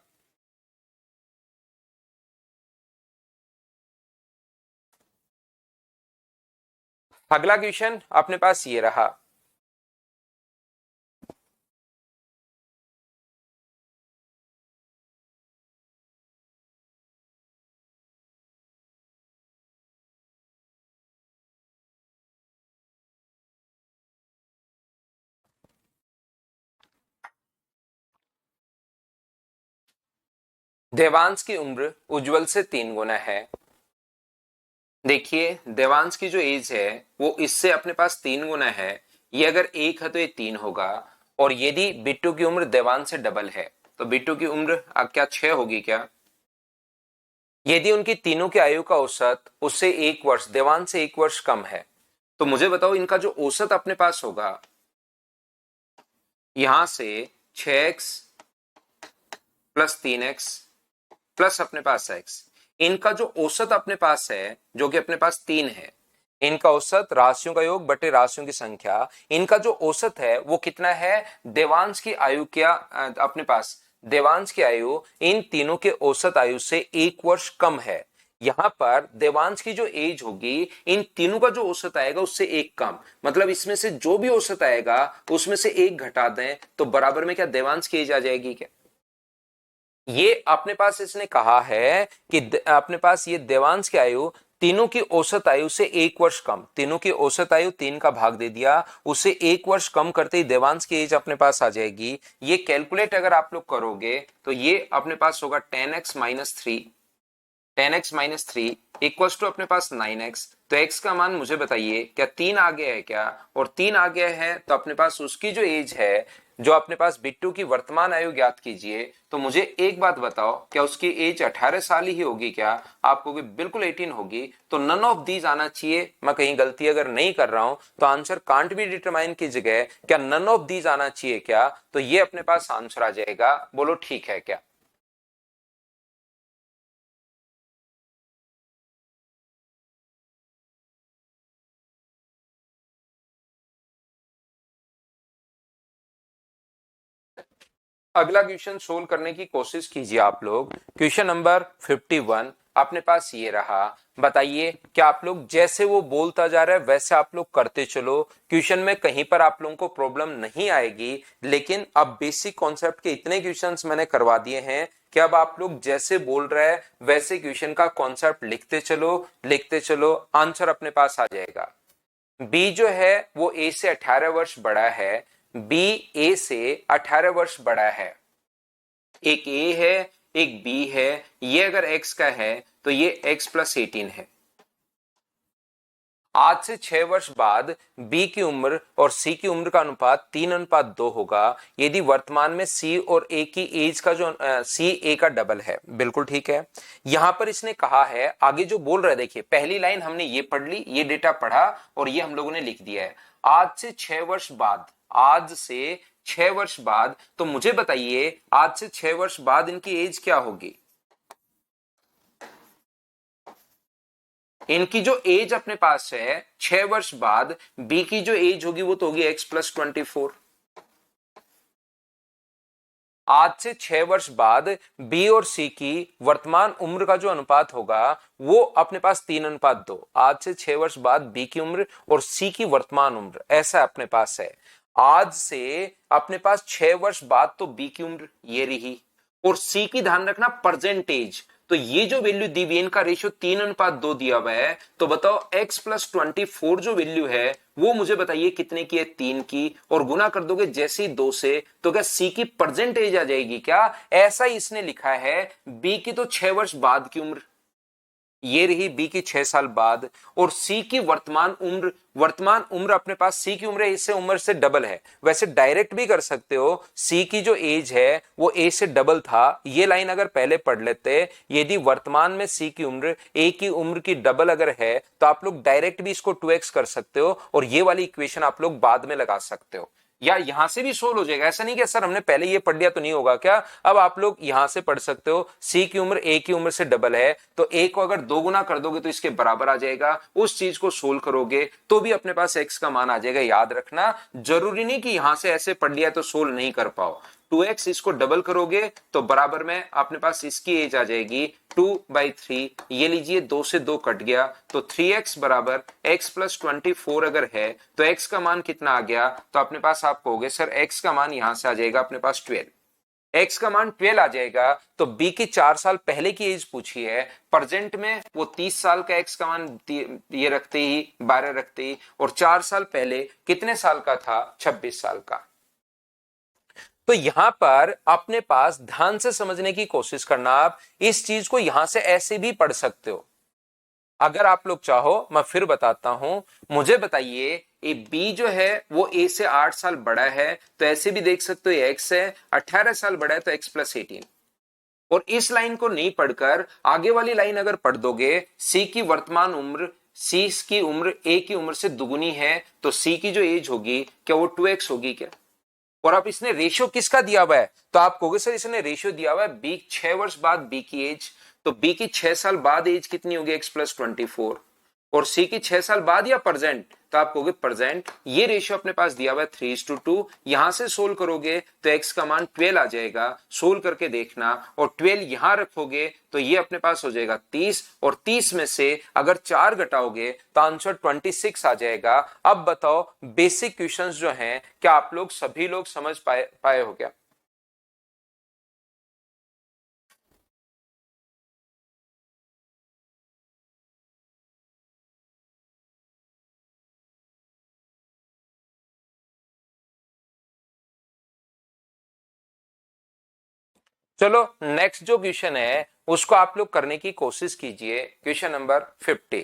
अगला क्वेश्चन अपने पास ये रहा। देवांश की उम्र उज्जवल से 3 गुना है। देखिए देवांश की जो एज है वो इससे अपने पास 3 गुना है। ये अगर 1 है तो ये 3 होगा। और यदि बिट्टू की उम्र देवांश से डबल है तो बिट्टू की उम्र क्या 6 होगी क्या? यदि उनकी तीनों की आयु का औसत उससे 1 वर्ष, देवांश से 1 वर्ष कम है, तो मुझे बताओ इनका जो औसत अपने पास होगा, यहां से 6x प्लस 3x प्लस अपने पास x, इनका जो औसत अपने पास है जो कि अपने पास 3 है, इनका औसत राशियों का योग बटे राशियों की संख्या, इनका जो औसत है वो कितना है? देवांश की आयु क्या अपने पास, देवांश की आयु इन तीनों के औसत आयु से 1 वर्ष कम है। यहां पर देवांश की जो एज होगी इन तीनों का जो औसत आएगा उससे 1 कम, मतलब इसमें से जो भी औसत आएगा उसमें से 1 घटा दें तो बराबर में क्या देवांश की एज आ जाएगी क्या? ये अपने पास इसने कहा है कि अपने पास ये देवांश की आयु तीनों की औसत आयु से 1 वर्ष कम, तीनों की औसत आयु 3 का भाग दे दिया, उससे 1 वर्ष कम करते ही देवांश की एज अपने पास आ जाएगी। ये कैलकुलेट अगर आप लोग करोगे तो ये अपने पास होगा 10x-3, 10x-3 इक्वल्स टू अपने पास 9x। तो x का मान मुझे बताइए क्या 3 आ गया है क्या? और 3 आ गया है तो अपने पास उसकी जो एज है, जो अपने पास बिट्टू की वर्तमान आयु ज्ञात कीजिए। तो मुझे एक बात बताओ क्या उसकी एज 18 साल ही होगी क्या? आपको बिल्कुल 18 होगी। तो नन ऑफ दीज आना चाहिए, मैं कहीं गलती अगर नहीं कर रहा हूं तो आंसर कांट बी डिटरमाइन की जगह क्या नन ऑफ दीज आना चाहिए क्या? तो ये अपने पास आंसर आ जाएगा। बोलो ठीक है क्या? अगला क्वेश्चन सोल्व करने की कोशिश कीजिए आप लोग। क्वेश्चन नंबर 51, अपने पास ये रहा। बताइए क्या आप लोग जैसे वो बोलता जा रहा है वैसे आप लोग करते चलो, क्वेश्चन में कहीं पर आप लोगों को प्रॉब्लम नहीं आएगी। लेकिन अब बेसिक कॉन्सेप्ट के इतने क्वेश्चंस मैंने करवा दिए हैं कि अब आप लोग जैसे बोल रहे हैं वैसे क्वेश्चन का कॉन्सेप्ट लिखते चलो, आंसर अपने पास आ जाएगा। बी जो है वो ए से 18 वर्ष बड़ा है, बी ए से 18 वर्ष बड़ा है। एक ए है एक बी है, ये अगर एक्स का है तो ये एक्स प्लस 18 है। आज से 6 वर्ष बाद बी की उम्र और सी की उम्र का अनुपात 3:2 होगा यदि वर्तमान में सी और ए की एज का जो सी ए का डबल है। बिल्कुल ठीक है। यहां पर इसने कहा है, आगे जो बोल रहा है देखिए, पहली लाइन हमने ये पढ़ ली, ये डेटा पढ़ा और ये हम लोगों ने लिख दिया है। आज से 6 वर्ष बाद, आज से 6 वर्ष बाद, तो मुझे बताइए आज से 6 वर्ष बाद इनकी एज क्या होगी। इनकी जो एज अपने पास है 6 वर्ष बाद, बी की जो एज होगी वो तो होगी एक्स प्लस 24। आज से 6 वर्ष बाद बी और सी की वर्तमान उम्र का जो अनुपात होगा वो अपने पास 3:2। आज से 6 वर्ष बाद बी की उम्र और सी की वर्तमान उम्र, ऐसा अपने पास है। आज से अपने पास 6 वर्ष बाद तो बी की उम्र ये रही और सी की, ध्यान रखना, परसेंटेज। तो ये जो वैल्यू दी हुई, इनका रेशियो 3:2 दिया हुआ है। तो बताओ x प्लस 24 जो वैल्यू है वो मुझे बताइए कितने की है, 3 की, और गुना कर दोगे जैसे ही 2 से, तो क्या सी की परसेंटेज आ जाएगी क्या। ऐसा ही इसने लिखा है। बी की तो 6 वर्ष बाद की उम्र ये रही, बी की 6 साल बाद, और सी की वर्तमान उम्र अपने पास, सी की उम्र इससे उम्र से डबल है। वैसे डायरेक्ट भी कर सकते हो, सी की जो एज है वो ए से डबल था, ये लाइन अगर पहले पढ़ लेते, यदि वर्तमान में सी की उम्र ए की उम्र की डबल अगर है तो आप लोग डायरेक्ट भी इसको 2x कर सकते हो और ये वाली इक्वेशन आप लोग बाद में लगा सकते हो, या यहां से भी सोल्व हो जाएगा। ऐसा नहीं कि सर हमने पहले ये पढ़ लिया तो नहीं होगा क्या। अब आप लोग यहां से पढ़ सकते हो, सी की उम्र ए की उम्र से डबल है तो ए को अगर 2 गुना कर दोगे तो इसके बराबर आ जाएगा। उस चीज को सोल्व करोगे तो भी अपने पास एक्स का मान आ जाएगा। याद रखना, जरूरी नहीं कि यहां से ऐसे पढ़ लिया तो सोल्व नहीं कर पाओ। 2x इसको डबल करोगे तो बराबर में अपने पास इसकी एज आ जाएगी 2/3। ये लीजिए 2 से 2 कट गया तो 3x बराबर x प्लस 24 अगर है तो x का मान कितना आ गया, तो अपने पास आप कहोगे सर x का मान यहां से आ जाएगा अपने पास 12। x का मान 12 आ जाएगा तो b की 4 साल पहले की एज पूछी है, प्रेजेंट में वो 30 साल का x का मान ये रखते ही 12 रखते ही, और 4 साल पहले कितने साल का था, 26 साल का। तो यहां पर अपने पास ध्यान से समझने की कोशिश करना, आप इस चीज को यहां से ऐसे भी पढ़ सकते हो। अगर आप लोग चाहो मैं फिर बताता हूं, मुझे बताइए ए बी जो है वो ए से 8 साल बड़ा है तो ऐसे भी देख सकते हो, एक्स है 18 साल बड़ा है तो एक्स प्लस 18। और इस लाइन को नहीं पढ़कर आगे वाली लाइन अगर पढ़ दोगे, सी की वर्तमान उम्र सी की उम्र ए की उम्र से दुगुनी है तो सी की जो एज होगी क्या वो 2x होगी क्या। और अब इसने रेशियो किसका दिया हुआ है, तो आप कहोगे सर इसने रेशियो दिया हुआ है बी 6 वर्ष बाद बी की एज, तो बी की 6 साल बाद एज कितनी होगी, एक्स प्लस 24, और सी की 6 साल बाद या प्रेजेंट, तो आप कहोगे प्रेजेंट। ये रेशियो अपने पास दिया हुआ है 3:2। यहां से सोल्व करोगे तो एक्स का मान 12 आ जाएगा, सोल्व करके देखना, और 12 यहां रखोगे तो ये अपने पास हो जाएगा 30, और 30 में से अगर 4 घटाओगे तो आंसर 26 आ जाएगा। अब बताओ बेसिक क्वेश्चंस जो हैं क्या आप लोग सभी लोग समझ पाए हो क्या। चलो नेक्स्ट जो क्वेश्चन है उसको आप लोग करने की कोशिश कीजिए, क्वेश्चन नंबर 50।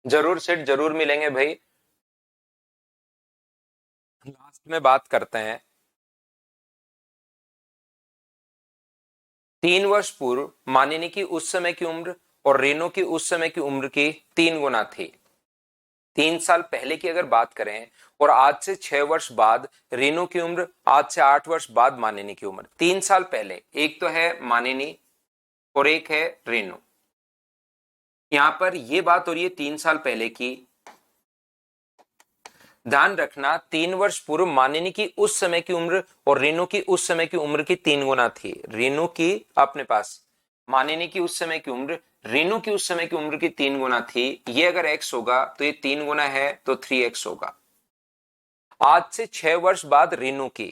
जरूर सेठ, जरूर मिलेंगे भाई, लास्ट में बात करते हैं। 3 वर्ष पूर्व मानिनी की उस समय की उम्र और रेनो की उस समय की उम्र की 3 गुना थी। 3 साल पहले की अगर बात करें और आज से 6 वर्ष बाद रेनो की उम्र, आज से 8 वर्ष बाद मानिनी की उम्र, 3 साल पहले, एक तो है मानिनी और एक है रेनो। यहां पर ये बात हो रही है 3 साल पहले की। ध्यान रखना 3 वर्ष पूर्व मानिनी की उस समय की उम्र और रेनू की उस समय की उम्र की 3 गुना थी। रेनू की अपने पास मानिनी की उस समय की उम्र रेनू की उस समय की उम्र की 3 गुना थी। ये अगर x होगा तो ये 3 गुना है तो 3x होगा। आज से 6 वर्ष बाद रेनू की,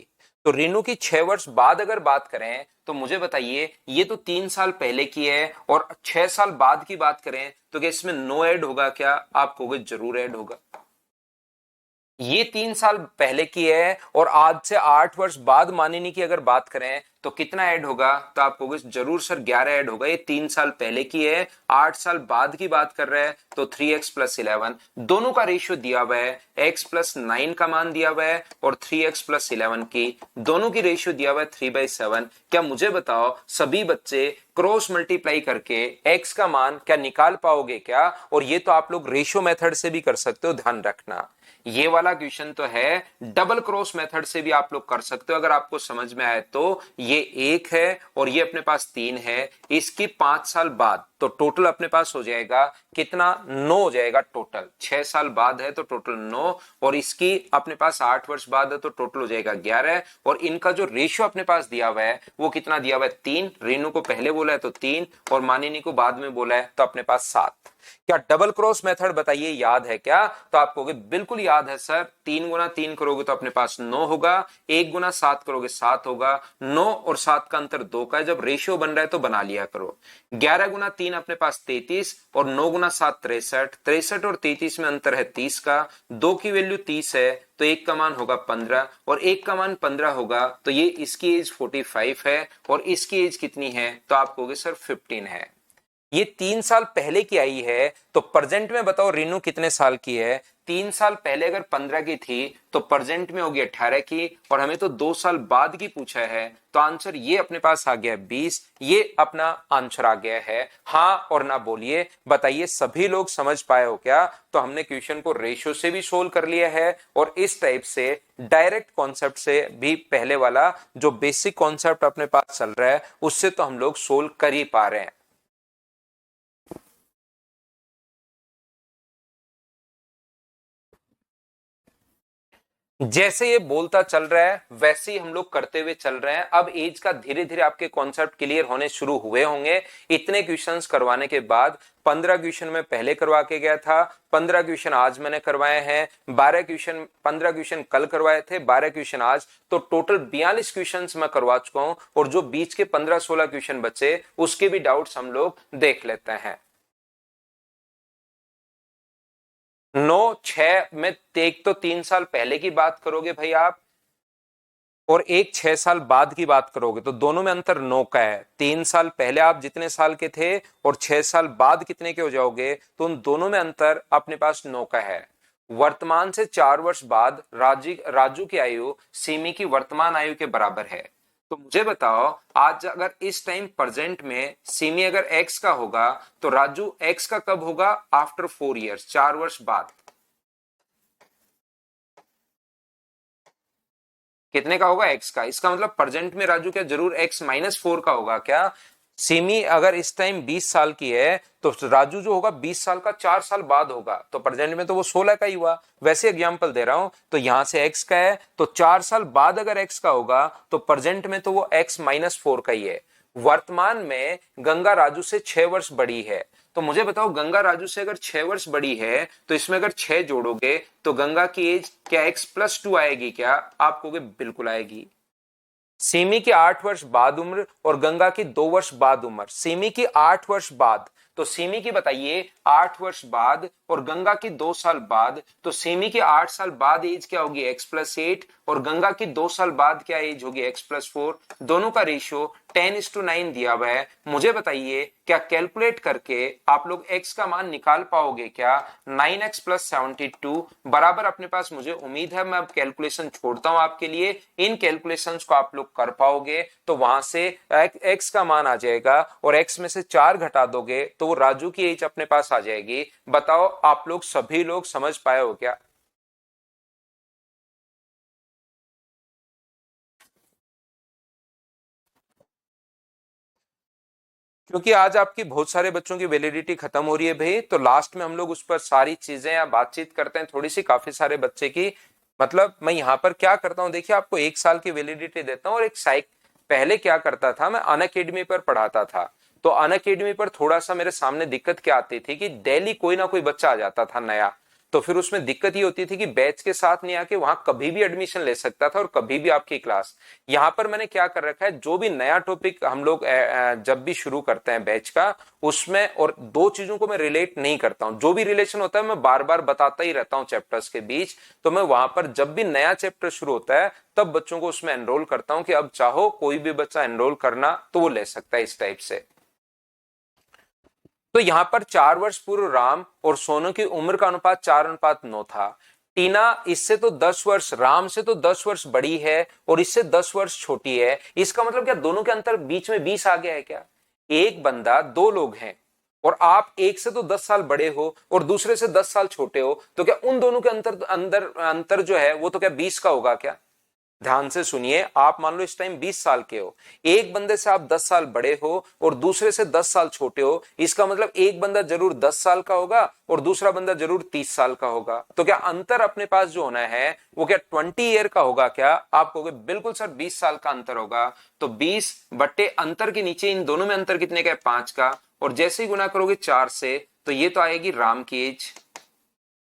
तो रेनू की 6 वर्ष बाद अगर बात करें तो मुझे बताइए ये तो 3 साल पहले की है और 6 साल बाद की बात करें तो क्या इसमें नो ऐड होगा? क्या आप कहोगे जरूर ऐड होगा। ये 3 साल पहले की है और आज से 8 वर्ष बाद मानिनी की अगर बात करें तो कितना ऐड होगा? तो आप कहोगे जरूर सर 11 ऐड होगा। ये 3 साल पहले की है, 8 साल बाद की बात कर रहे हैं तो 3x+11 दोनों का रेशियो दिया हुआ है। x+9 का मान दिया हुआ है और 3x+11 की दोनों की रेशियो दिया हुआ है 3/7। क्या मुझे बताओ सभी बच्चे क्रॉस मल्टीप्लाई करके x का मान क्या निकाल पाओगे क्या? और ये तो आप लोग रेशियो मेथड से भी कर सकते हो, ध्यान रखना। ये वाला क्वेश्चन तो है डबल क्रॉस मेथड से भी आप लोग कर सकते हो अगर आपको समझ में आए तो। ये 1 है और ये अपने पास 3 है, इसकी 5 साल बाद तो टोटल अपने पास हो जाएगा कितना? 9 हो जाएगा टोटल। 6 साल बाद है तो टोटल 9 और इसकी अपने पास 8 वर्ष बाद है तो टोटल हो जाएगा 11। और इनका जो रेशियो अपने पास दिया हुआ है वो कितना दिया हुआ है? 3। रेनू को पहले बोला है तो 3 और मानिनी को बाद में बोला है तो अपने पास 7। क्या डबल क्रॉस मेथड बताइए याद है क्या? तो आप कहोगे बिल्कुल याद है सर। 3 गुना 3 करोगे तो अपने पास 9 होगा, 1 गुना 7 करोगे 7 होगा। 9 और 7 का अंतर 2 का है, जब रेशियो बन रहा है तो बना लिया करो। 11 गुना 3 अपने पास 33 और 9 गुना 7 63। 63 और 33 में अंतर है 30 का। 2 की वैल्यू 30 है तो 1 का मान होगा 15 और 1 का मान 15 होगा तो ये इसकी एज 45 है और इसकी एज कितनी है? तो आप कहोगे सर 15 है। ये 3 साल पहले की आई है तो प्रेजेंट में बताओ रीनू कितने साल की है? 3 साल पहले अगर 15 की थी तो प्रेजेंट में होगी 18 की और हमें तो 2 साल बाद की पूछा है तो आंसर ये अपने पास आ गया 20। ये अपना आंसर आ गया है। हाँ और ना बोलिए, बताइए सभी लोग समझ पाए हो क्या? तो हमने क्वेश्चन को रेशियो से भी सोल्व कर लिया है और इस टाइप से डायरेक्ट कॉन्सेप्ट से भी पहले वाला जो बेसिक कॉन्सेप्ट अपने पास चल रहा है उससे तो हम लोग सोल्व कर ही पा रहे हैं। जैसे ये बोलता चल रहा है वैसे ही हम लोग करते हुए चल रहे हैं। अब एज का धीरे धीरे आपके कॉन्सेप्ट क्लियर होने शुरू हुए होंगे। इतने क्वेश्चंस करवाने के बाद 15 क्वेश्चन में पहले करवा के गया था, 15 क्वेश्चन आज मैंने करवाए हैं, 12 क्वेश्चन 15 क्वेश्चन कल करवाए थे, 12 क्वेश्चन आज, तो टोटल 42 क्वेश्चन मैं करवा चुका हूं। और जो बीच के 15-16 क्वेश्चन बचे उसके भी डाउट्स हम लोग देख लेते हैं। 9 6 में एक तो 3 साल पहले की बात करोगे भाई आप और एक 6 साल बाद की बात करोगे तो दोनों में अंतर 9 का है। 3 साल पहले आप जितने साल के थे और 6 साल बाद कितने के हो जाओगे तो उन दोनों में अंतर अपने पास 9 का है। वर्तमान से 4 वर्ष बाद राजू की आयु सिमी की वर्तमान आयु के बराबर है। तो मुझे बताओ आज अगर इस टाइम प्रेजेंट में सिमी अगर एक्स का होगा तो राजू एक्स का कब होगा? आफ्टर 4 इयर्स, 4 वर्ष बाद। कितने का होगा? एक्स का। इसका मतलब प्रेजेंट में राजू क्या जरूर x-4 का होगा क्या? सिमी अगर इस टाइम 20 साल की है तो राजू जो होगा 20 साल का 4 साल बाद होगा तो प्रेजेंट में तो वो 16 का ही हुआ। वैसे एग्जांपल दे रहा हूं तो यहां से x का है तो 4 साल बाद अगर x का होगा तो प्रेजेंट में तो वो x-4 का ही है। वर्तमान में गंगा राजू से 6 वर्ष बड़ी है तो मुझे बताओ गंगा राजू से अगर 6 वर्ष बड़ी है तो इसमें अगर 6 जोड़ोगे तो गंगा की एज क्या x+2 आएगी क्या? आप कहोगे बिल्कुल आएगी। सिमी की 8 वर्ष बाद उम्र और गंगा की 2 वर्ष बाद उम्र। सिमी की 8 वर्ष बाद तो सिमी की बताइए 8 वर्ष बाद और गंगा की 2 साल बाद तो सिमी की 8 साल बाद एज क्या होगी? x+8 और गंगा की 2 साल बाद क्या एज होगी? x+4। दोनों का रेशियो 10:9 दिया हुआ है। मुझे बताइए क्या कैलकुलेट करके आप लोग x का मान निकाल पाओगे क्या? 9x+72 बराबर अपने पास, मुझे उम्मीद है मैं अब कैलकुलेशन छोड़ता हूं आपके लिए, इन कैलकुलेशंस को आप लोग कर पाओगे तो वहां से x का मान आ जाएगा और x में से 4 घटा दोगे तो वो राजू की एज अपने पास आ जाएगी। बताओ आप लोग सभी लोग समझ पाए हो क्या? क्योंकि आज आपकी बहुत सारे बच्चों की वैलिडिटी खत्म हो रही है भाई, तो लास्ट में हम लोग उस पर सारी चीजें या बातचीत करते हैं थोड़ी सी, काफी सारे बच्चे की। मतलब मैं यहाँ पर क्या करता हूँ, देखिए आपको 1 साल की वैलिडिटी देता हूँ, और एक साइक पहले क्या करता था, मैं अनअकैडमी पर पढ़ाता था। तो अनअकैडमी पर थोड़ा सा मेरे सामने दिक्कत क्या आती थी कि डेली कोई ना कोई बच्चा आ जाता था नया। तो फिर उसमें दिक्कत ये होती थी कि बैच के साथ नहीं आके वहां कभी भी एडमिशन ले सकता था और कभी भी आपकी क्लास। यहाँ पर मैंने क्या कर रखा है, जो भी नया टॉपिक हम लोग जब भी शुरू करते हैं बैच का, उसमें और दो चीजों को मैं रिलेट नहीं करता हूं, जो भी रिलेशन होता है मैं बार बार बताता ही रहता हूं चैप्टर्स के बीच। तो मैं वहां पर जब भी नया चैप्टर शुरू होता है तब बच्चों को उसमें एनरोल करता हूं कि अब चाहो कोई भी बच्चा एनरोल करना तो वो ले सकता है, इस टाइप से। तो यहां पर 4 वर्ष पूर्व राम और सोनू की उम्र का अनुपात 4:9 था। टीना इससे तो 10 वर्ष, राम से तो 10 वर्ष बड़ी है और इससे 10 वर्ष छोटी है। इसका मतलब क्या दोनों के अंतर बीच में 20 आ गया है क्या? एक बंदा, दो लोग हैं और आप एक से तो 10 साल बड़े हो और दूसरे से 10 साल छोटे हो, तो क्या उन दोनों के अंतर जो है वो तो क्या 20 का होगा क्या? ध्यान से सुनिए, आप मान लो इस टाइम 20 साल के हो, एक बंदे से आप 10 साल बड़े हो और दूसरे से 10 साल छोटे हो, इसका मतलब एक बंदा जरूर 10 साल का होगा और दूसरा बंदा जरूर 30 साल का होगा। तो क्या अंतर अपने पास जो होना है वो क्या 20 ईयर का होगा क्या? आप कहोगे बिल्कुल सर 20 साल का अंतर होगा। तो 20 बट्टे अंतर के नीचे इन दोनों में अंतर कितने का है? 5 का। और जैसे ही गुना करोगे 4 से तो ये तो आएगी राम की एज,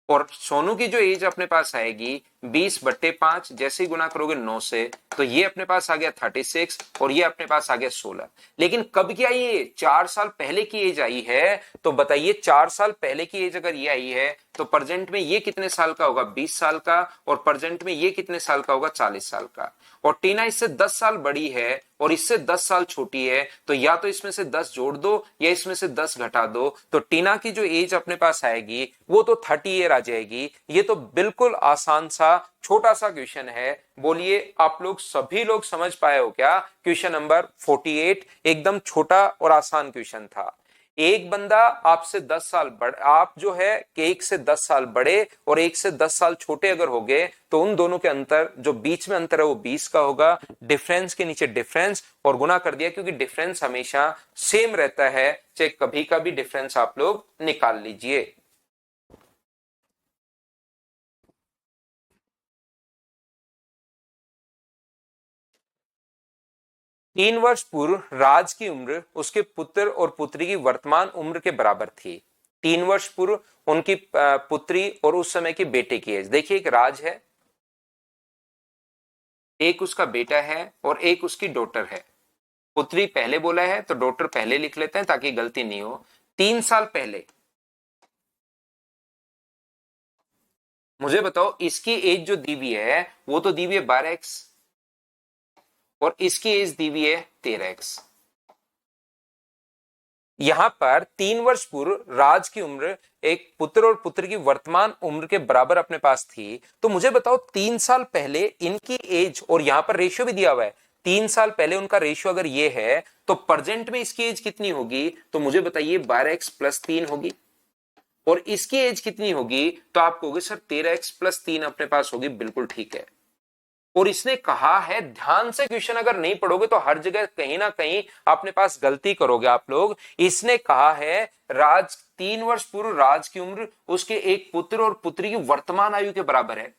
और सोनू की जो एज अपने पास आएगी 20/5, जैसे ही गुना करोगे 9 से तो ये अपने पास आ गया 36 और ये अपने पास आ गया 16। लेकिन कब की आई है? 4 साल पहले की एज आई है। तो बताइए 4 साल पहले की एज अगर ये आई है तो प्रेजेंट में ये कितने साल का होगा? 20 साल का। और प्रेजेंट में ये कितने साल का होगा? 40 साल का। और टीना इससे 10 साल बड़ी है और इससे 10 साल छोटी है, तो या तो इसमें से 10 जोड़ दो या इसमें से 10 घटा दो, तो टीना की जो एज अपने पास आएगी वो तो 30 ईयर आ जाएगी। ये तो बिल्कुल आसान सा छोटा सा क्वेश्चन है। बोलिए आप लोग सभी लोग समझ पाए हो क्या? क्वेश्चन नंबर 48 एकदम छोटा और आसान क्वेश्चन था। एक बंदा आपसे 10 साल बड़े, आप जो है कि एक से 10 साल बड़े और एक से 10 साल छोटे अगर हो गए तो उन दोनों के अंतर, जो बीच में अंतर है वो 20 का होगा। डिफरेंस के नीचे डिफरेंस और गुना कर दिया, क्योंकि डिफरेंस हमेशा सेम रहता है, चाहे कभी का भी डिफरेंस आप लोग निकाल लीजिए। 3 वर्ष पूर्व राज की उम्र उसके पुत्र और पुत्री की वर्तमान उम्र के बराबर थी। 3 वर्ष पूर्व उनकी पुत्री और उस समय की बेटे की एज। देखिए एक राज है, एक उसका बेटा है और एक उसकी डॉटर है। पुत्री पहले बोला है तो डॉटर पहले लिख लेते हैं ताकि गलती नहीं हो। 3 साल पहले, मुझे बताओ इसकी एज जो दी हुई है वो तो दी हुई है 12x और इसकी एज दी हुई है 13x। यहां पर 3 वर्ष पूर्व राज की उम्र एक पुत्र और पुत्र की वर्तमान उम्र के बराबर अपने पास थी। तो मुझे बताओ 3 साल पहले इनकी एज, और यहां पर रेशियो भी दिया हुआ है, 3 साल पहले उनका रेशियो अगर ये है तो प्रेजेंट में इसकी एज कितनी होगी? तो मुझे बताइए 12x+3 होगी। और इसकी एज कितनी होगी? तो आप कहोगे सर 13x+3 अपने पास होगी। बिल्कुल ठीक है। और इसने कहा है, ध्यान से क्वेश्चन अगर नहीं पढ़ोगे तो हर जगह कहीं ना कहीं अपने पास गलती करोगे आप लोग। इसने कहा है राज 3 वर्ष पूर्व राज की उम्र उसके एक पुत्र और पुत्री की वर्तमान आयु के बराबर है।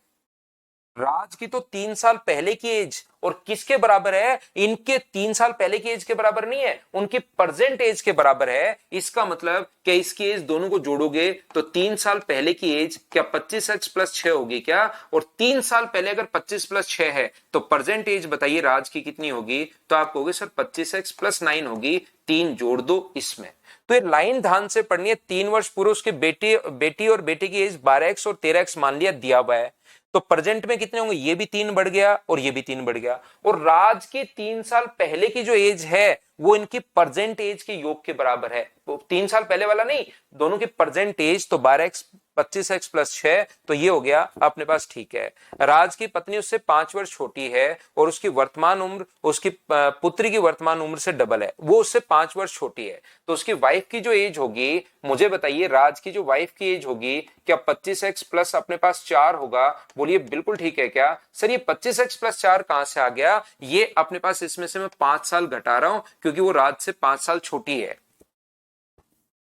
राज की तो 3 साल पहले की एज और किसके बराबर है? इनके 3 साल पहले की एज के बराबर नहीं है, उनकी प्रेजेंट एज के बराबर है। इसका मतलब कि इसकी एज दोनों को जोड़ोगे तो 3 साल पहले की एज क्या 25x+6 होगी क्या? और 3 साल पहले अगर 25+6 है तो प्रेजेंट एज बताइए राज की कितनी होगी? तो आप कहोगे सर 25x+9 होगी। 3 जोड़ दो इसमें। तो ये लाइन ध्यान से पढ़नी है। 3 वर्ष पूर्व उसके बेटी और बेटे की एज 12x और 13x मान लिया दिया हुआ है। तो प्रेजेंट में कितने होंगे? ये भी 3 बढ़ गया और ये भी 3 बढ़ गया। और राज के 3 साल पहले की जो एज है वो इनकी प्रेजेंट एज के योग के बराबर है। तो 3 साल पहले वाला नहीं, दोनों की प्रेजेंट एज तो 12x 25x+6 तो ये हो गया अपने पास। ठीक है। राज की पत्नी उससे 5 वर्ष छोटी है और उसकी वर्तमान उम्र उसकी पुत्री की वर्तमान उम्र से डबल है, वो उससे 5 वर्ष छोटी है। तो उसकी वाइफ की जो एज होगी, मुझे बताइए राज की जो वाइफ की एज होगी क्या 25x प्लस अपने पास 4 होगा? बोलिए बिल्कुल ठीक है क्या? सर ये 25x+4 कहां से आ गया? ये अपने पास इसमें से मैं 5 साल घटा रहा हूं क्योंकि वो राज से 5 साल छोटी है।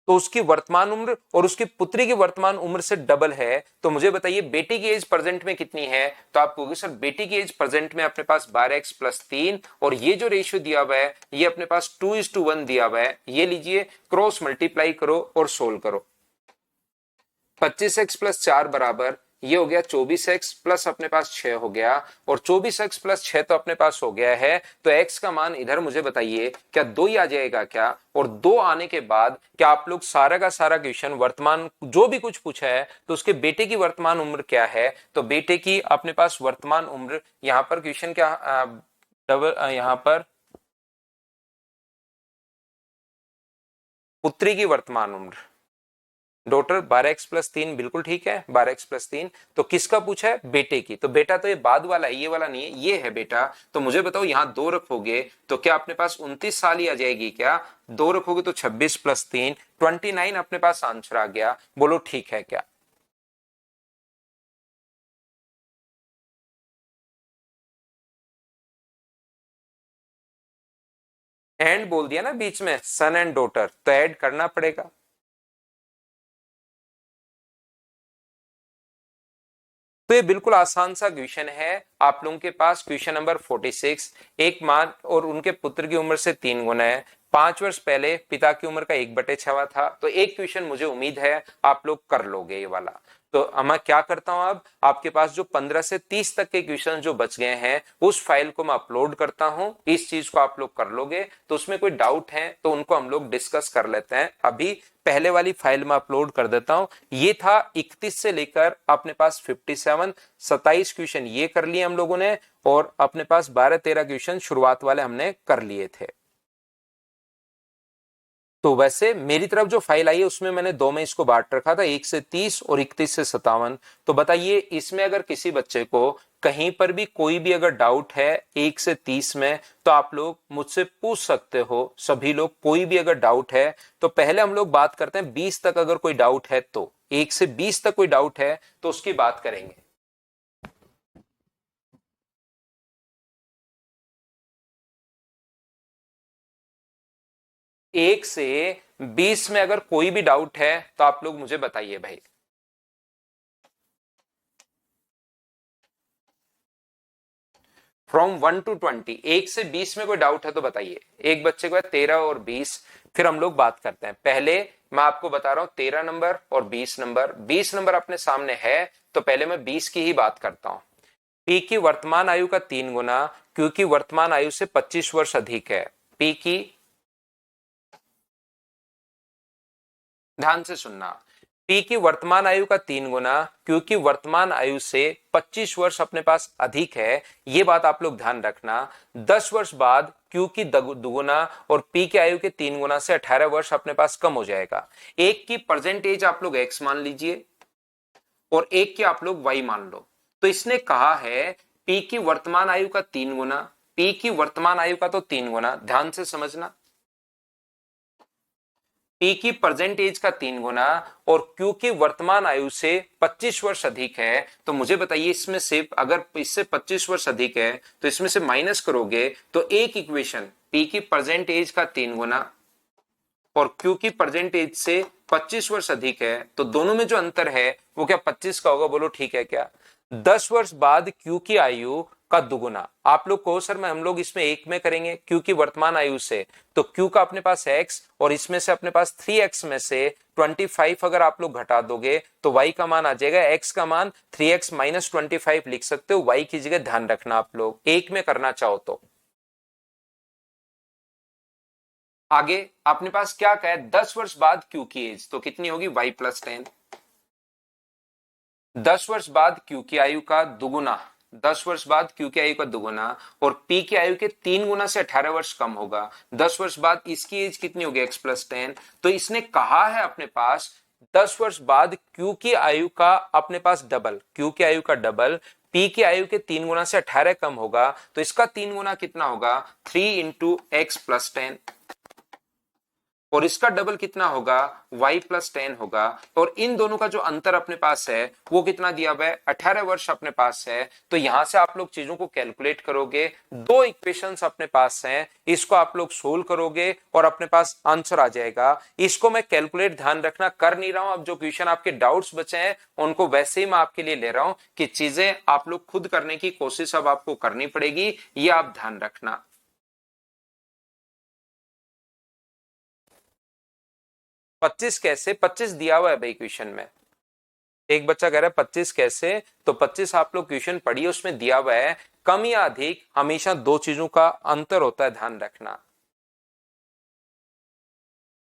तो उसकी वर्तमान उम्र और उसकी पुत्री की वर्तमान उम्र से डबल है, तो मुझे बताइए बेटी की एज प्रेजेंट में कितनी है। तो आप कहोगे सर बेटी की एज प्रेजेंट में अपने पास 12x + 3 और ये जो रेशियो दिया हुआ है ये अपने पास 2:1 दिया हुआ है। ये लीजिए क्रॉस मल्टीप्लाई करो और सोल्व करो। 25x + 4 बराबर ये हो गया 24x प्लस अपने पास 6 हो गया, और 24x + 6 तो अपने पास हो गया है। तो x का मान इधर मुझे बताइए क्या 2 ही आ जाएगा क्या। और 2 आने के बाद क्या आप लोग सारा का सारा क्वेश्चन वर्तमान जो भी कुछ पूछा है तो उसके बेटे की वर्तमान उम्र क्या है, तो बेटे की अपने पास वर्तमान उम्र यहां पर क्वेश्चन क्या डबल यहां पर पुत्री की वर्तमान उम्र डॉटर 12x + 3 बिल्कुल ठीक है 12x + 3। तो किसका पूछा है बेटे की, तो बेटा तो ये बाद वाला है ये वाला नहीं है ये है बेटा। तो मुझे बताओ यहां 2 रखोगे तो क्या अपने पास 29 साल ही आ जाएगी क्या। 2 रखोगे तो 26 + 3 29 अपने पास आंसर आ गया। बोलो ठीक है क्या। एंड बोल दिया ना बीच में सन एंड डॉटर तो ऐड करना पड़ेगा। तो ये बिल्कुल आसान सा क्वेश्चन है। आप लोगों के पास क्वेश्चन नंबर 46, एक मां और उनके पुत्र की उम्र से 3 गुना है। 5 वर्ष पहले पिता की उम्र का 1/6 था। तो एक क्वेश्चन मुझे उम्मीद है आप लोग कर लोगे ये वाला। तो मैं क्या करता हूं अब आपके पास जो 15 से 30 तक के क्वेश्चन जो बच गए हैं उस फाइल को मैं अपलोड करता हूं। इस चीज को आप लोग कर लोगे तो उसमें कोई डाउट है तो उनको हम लोग डिस्कस कर लेते हैं। अभी पहले वाली फाइल में अपलोड कर देता हूं। ये था 31 से लेकर अपने पास 57, 27 क्वेश्चन ये कर लिए हम लोगों ने, और अपने पास 12-13 क्वेश्चन शुरुआत वाले हमने कर लिए थे। तो वैसे मेरी तरफ जो फाइल आई है उसमें मैंने 2 में इसको बांट रखा था, 1 से 30 और 31 से 57। तो बताइए इसमें अगर किसी बच्चे को कहीं पर भी कोई भी अगर डाउट है 1 से 30 में तो आप लोग मुझसे पूछ सकते हो। सभी लोग कोई भी अगर डाउट है तो पहले हम लोग बात करते हैं 20 तक अगर कोई डाउट है तो 1 से 20 तक कोई डाउट है तो उसकी बात करेंगे। 1 से 20 में अगर कोई भी डाउट है तो आप लोग मुझे बताइए भाई। फ्रॉम 1 to 20 1 से 20 में कोई डाउट है तो बताइए। एक बच्चे को है 13 और 20। फिर हम लोग बात करते हैं। पहले मैं आपको बता रहा हूं 13 नंबर और 20 नंबर। 20 नंबर अपने सामने है तो पहले मैं 20 की ही बात करता हूं। पी की वर्तमान आयु का 3 गुना क्योंकि वर्तमान आयु से 25 वर्ष अधिक है। पी की ध्यान से सुनना, पी की वर्तमान आयु का 3 गुना क्योंकि वर्तमान आयु से 25 वर्ष अपने पास अधिक है। ये बात आप लोग ध्यान रखना। 10 वर्ष बाद क्यू की दुगुना और पी की आयु के 3 गुना से 18 वर्ष अपने पास कम हो जाएगा। एक की प्रेजेंट एज आप लोग एक्स मान लीजिए और एक की आप लोग वाई मान लो। तो इसने कहा है पी की वर्तमान आयु का 3 गुना, पी की वर्तमान आयु का तो 3 गुना, ध्यान से समझना। पी की प्रेजेंट एज का 3 गुना और क्यू की वर्तमान आयु से 25 वर्ष अधिक है। तो मुझे बताइए इसमें से अगर इससे 25 वर्ष अधिक है तो इसमें से माइनस करोगे तो एक इक्वेशन पी की प्रेजेंट एज का 3 गुना और क्यू की प्रेजेंट एज से 25 वर्ष अधिक है। तो दोनों में जो अंतर है वो क्या 25 का होगा। बोलो ठीक है क्या। 10 वर्ष बाद क्यू की आयु का दुगुना। आप लोग को सर मैं हम लोग इसमें एक में करेंगे क्यू की वर्तमान आयु से, तो क्यू का अपने पास x और इसमें से अपने पास 3x में से 25 अगर आप लोग घटा दोगे तो y का मान आ जाएगा। x का मान 3x - 25 लिख सकते हो। y की जगह ध्यान रखना आप लोग एक में करना चाहो तो। आगे अपने पास क्या कहा है 10 वर्ष बाद क्यू की एज तो कितनी होगी y + 10। 10 वर्ष बाद क्यू की आयु का दुगुना, 10 वर्ष बाद क्यू की आयु का दुगुना और पी की आयु के 3 गुना से 18 वर्ष कम होगा। 10 वर्ष बाद इसकी एज कितनी होगी x + 10। तो इसने कहा है अपने पास 10 वर्ष बाद क्यू की आयु का अपने पास डबल, क्यू की आयु का डबल पी की आयु के 3 गुना से 18 कम होगा। तो इसका 3 गुना कितना होगा 3 × x + 10। और इसका डबल कितना होगा, y प्लस 10 होगा। और इन दोनों का जो अंतर अपने पास है वो कितना दिया हुआ है, 18 वर्ष अपने पास है। तो यहां से आप लोग चीजों को कैलकुलेट करोगे, दो इक्वेशंस अपने पास हैं, इसको आप लोग सोल्व करोगे और अपने पास आंसर आ जाएगा। इसको मैं कैलकुलेट ध्यान रखना कर नहीं रहा हूं, अब जो क्वेश्चन आपके डाउट्स बचे हैं उनको वैसे ही मैं आपके लिए ले रहा हूं कि चीजें आप लोग खुद करने की कोशिश अब आपको करनी पड़ेगी, ये आप ध्यान रखना। 25 कैसे, 25 दिया हुआ है भाई क्वेश्चन में। एक बच्चा कह रहा है 25 कैसे, तो 25 आप लोग क्वेश्चन पढ़िए, उसमें दिया हुआ है कम या अधिक हमेशा दो चीजों का अंतर होता है, ध्यान रखना।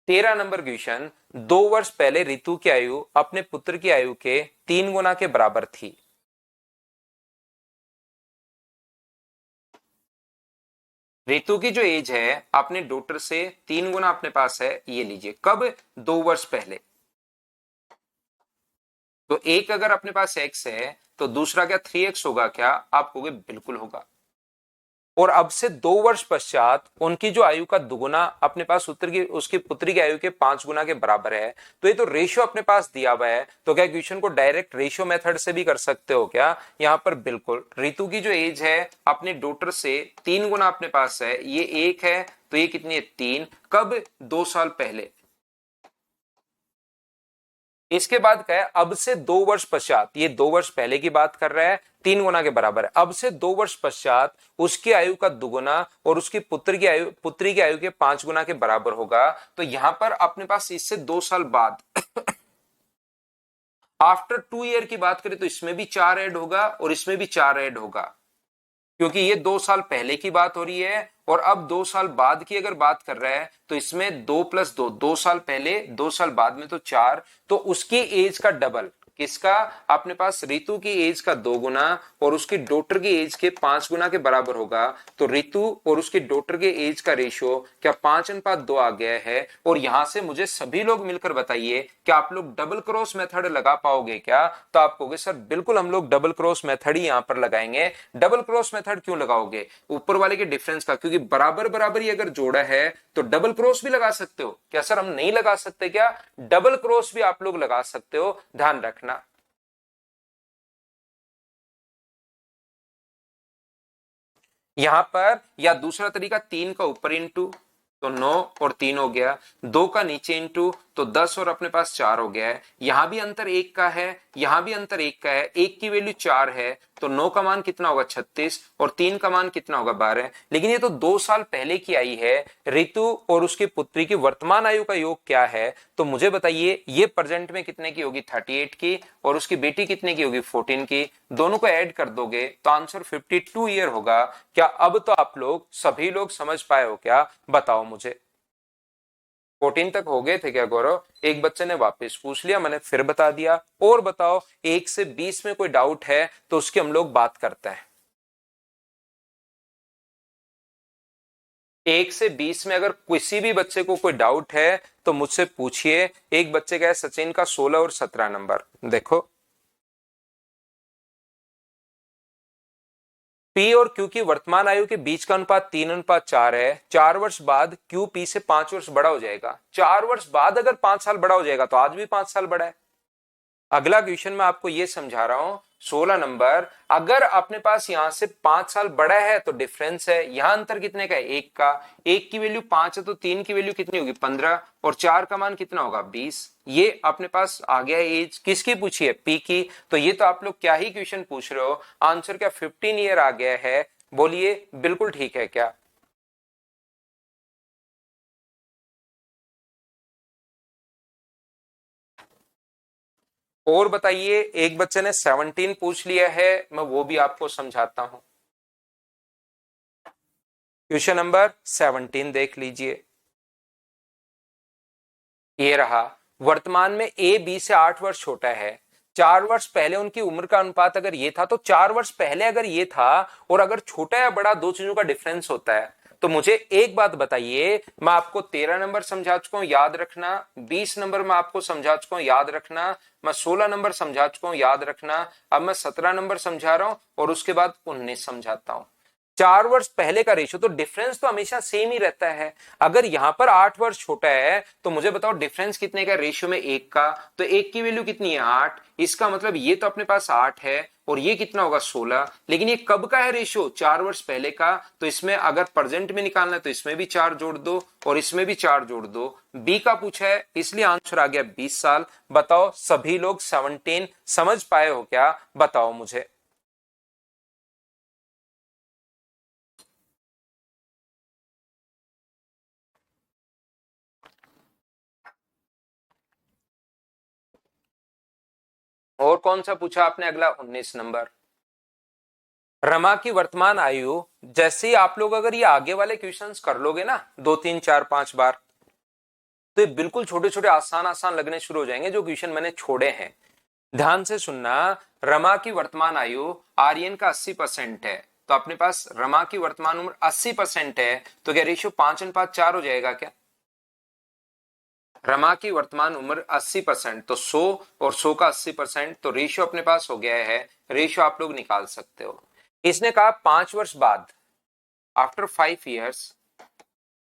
13 नंबर क्वेश्चन, 2 वर्ष पहले रितु की आयु अपने पुत्र की आयु के 3 गुना के बराबर थी। रितु की जो एज है अपने डॉटर से 3 गुना अपने पास है, ये लीजिए कब, 2 वर्ष पहले। तो एक अगर अपने पास x है तो दूसरा क्या 3x होगा क्या, आप कहोगे बिल्कुल होगा। और अब से 2 वर्ष पश्चात उनकी जो आयु का दुगुना अपने पास उत्तर की उसकी पुत्री की आयु के 5 गुना के बराबर है। तो ये तो रेशियो अपने पास दिया हुआ है, तो क्या क्वेश्चन को डायरेक्ट रेशियो मेथड से भी कर सकते हो क्या, यहाँ पर बिल्कुल। रितु की जो एज है अपने डॉटर से 3 गुना अपने पास है, ये 1 है तो ये कितनी है 3, कब, 2 साल पहले। इसके बाद क्या है, अब से 2 वर्ष पश्चात, ये 2 वर्ष पहले की बात कर रहा है, 3 गुना के बराबर है। अब से 2 वर्ष पश्चात उसकी आयु का दुगुना और उसकी पुत्री की आयु के 5 गुना के बराबर होगा। तो यहां पर अपने पास इससे 2 साल बाद आफ्टर 2 ईयर की बात करें तो इसमें भी 4 ऐड होगा और इसमें भी 4 ऐड होगा, क्योंकि ये 2 साल पहले की बात हो रही है और अब 2 साल बाद की अगर बात कर रहा है तो इसमें 2 + 2, 2 साल पहले 2 साल बाद में तो 4, तो उसकी एज का डबल, किसका, अपने पास रितु की एज का 2 गुना और उसकी डॉटर की एज के 5 गुना के बराबर होगा। तो रितु और उसकी डॉटर के एज का रेशियो क्या 5:2 आ गया है। और यहां से मुझे सभी लोग मिलकर बताइए कि आप लोग डबल क्रॉस मेथड लगा पाओगे क्या, तो आप कहोगे सर बिल्कुल हम लोग डबल क्रॉस मेथड ही यहां पर लगाएंगे। डबल क्रॉस मेथड क्यों लगाओगे, ऊपर वाले के डिफरेंस का, क्योंकि बराबर बराबर ही अगर जोड़ा है तो डबल क्रॉस भी लगा सकते हो क्या, सर हम नहीं लगा सकते क्या, डबल क्रॉस भी आप लोग लगा सकते हो, ध्यान रखना। यहां पर या दूसरा तरीका 3 का ऊपर इंटू, तो 9 और 3 हो गया, 2 का नीचे इंटू तो 10 और अपने पास 4 हो गया है। यहां भी अंतर 1 का है, यहां भी अंतर 1 का है, 1 की वैल्यू 4 है तो 9 का मान कितना होगा 36 और 3 का मान कितना होगा 12। लेकिन ये तो 2 साल पहले की आई है। ऋतु और उसकी पुत्री की वर्तमान आयु का योग क्या है, तो मुझे बताइए ये प्रेजेंट में कितने की होगी 38 की और उसकी बेटी कितने की होगी 14 की, दोनों को ऐड कर दोगे तो आंसर 52 ईयर होगा। क्या अब तो आप लोग सभी लोग समझ पाए हो क्या, बताओ मुझे। 14 तक हो गए थे क्या गौरव, एक बच्चे ने वापस पूछ लिया, मैंने फिर बता दिया। और बताओ 1 से 20 में कोई डाउट है तो उसकी हम लोग बात करते हैं। 1 से 20 में अगर किसी भी बच्चे को कोई डाउट है तो मुझसे पूछिए। एक बच्चे का है सचिन का 16 और 17 नंबर, देखो पी और क्यू की वर्तमान आयु के बीच का अनुपात 3:4 है। 4 वर्ष बाद क्यू पी से 5 वर्ष बड़ा हो जाएगा। 4 वर्ष बाद अगर 5 साल बड़ा हो जाएगा तो आज भी 5 साल बड़ा है। अगला क्वेश्चन मैं आपको ये समझा रहा हूं 16 नंबर, अगर अपने पास यहां से 5 साल बड़ा है तो डिफरेंस है, यहां अंतर कितने का है 1 का, 1 की वैल्यू 5 है तो 3 की वैल्यू कितनी होगी 15 और 4 का मान कितना होगा 20। ये अपने पास आ गया एज, किसकी पूछी है पी की। तो ये तो आप लोग क्या ही क्वेश्चन पूछ रहे हो, आंसर क्या 15 ईयर आ गया है, बोलिए बिल्कुल ठीक है क्या। और बताइए, एक बच्चे ने 17 पूछ लिया है, मैं वो भी आपको समझाता हूं। क्वेश्चन नंबर 17 देख लीजिए, ये रहा। वर्तमान में ए बी से 8 वर्ष छोटा है। 4 वर्ष पहले उनकी उम्र का अनुपात अगर ये था, तो 4 वर्ष पहले अगर ये था और अगर छोटा या बड़ा दो चीजों का डिफरेंस होता है, तो मुझे एक बात बताइए, मैं आपको 13 नंबर समझा चुका हूं याद रखना, 20 नंबर मैं आपको समझा चुका हूं याद रखना, मैं 16 नंबर समझा चुका हूं याद रखना, अब मैं 17 नंबर समझा रहा हूं और उसके बाद 19 समझाता हूं। 4 वर्ष पहले का रेशियो, तो डिफरेंस तो हमेशा सेम ही रहता है। अगर यहां पर 8 वर्ष छोटा है तो मुझे बताओ डिफरेंस कितने का, रेशियो में 1 का, तो 1 की वैल्यू कितनी है 8, इसका मतलब ये तो अपने पास 8 है और ये कितना होगा 16, लेकिन ये कब का है रेशियो, 4 वर्ष पहले का, तो इसमें अगर प्रेजेंट में निकालना है तो इसमें भी 4 जोड़ दो और इसमें भी 4 जोड़ दो। बी का पूछा है इसलिए आंसर आ गया 20 साल। बताओ सभी लोग 17 समझ पाए हो क्या, बताओ मुझे। और कौन सा पूछा आपने अगला, 19 नंबर। रमा की वर्तमान आयु, जैसे ही आप लोग अगर ये आगे वाले क्वेश्चंस कर लोगे ना 2 3 4 5 बार, तो ये बिल्कुल छोटे छोटे आसान आसान लगने शुरू हो जाएंगे जो क्वेश्चन मैंने छोड़े हैं। ध्यान से सुनना। रमा की वर्तमान आयु आर्यन का 80% है, तो अपने पास रमा की वर्तमान उम्र 80% है, तो क्या रेशियो 5:4 हो जाएगा क्या। रमा की वर्तमान उम्र 80%, तो 100 और 100 का 80%, तो रेशियो अपने पास हो गया है, रेशियो आप लोग निकाल सकते हो। इसने कहा 5 वर्ष बाद, आफ्टर 5 years,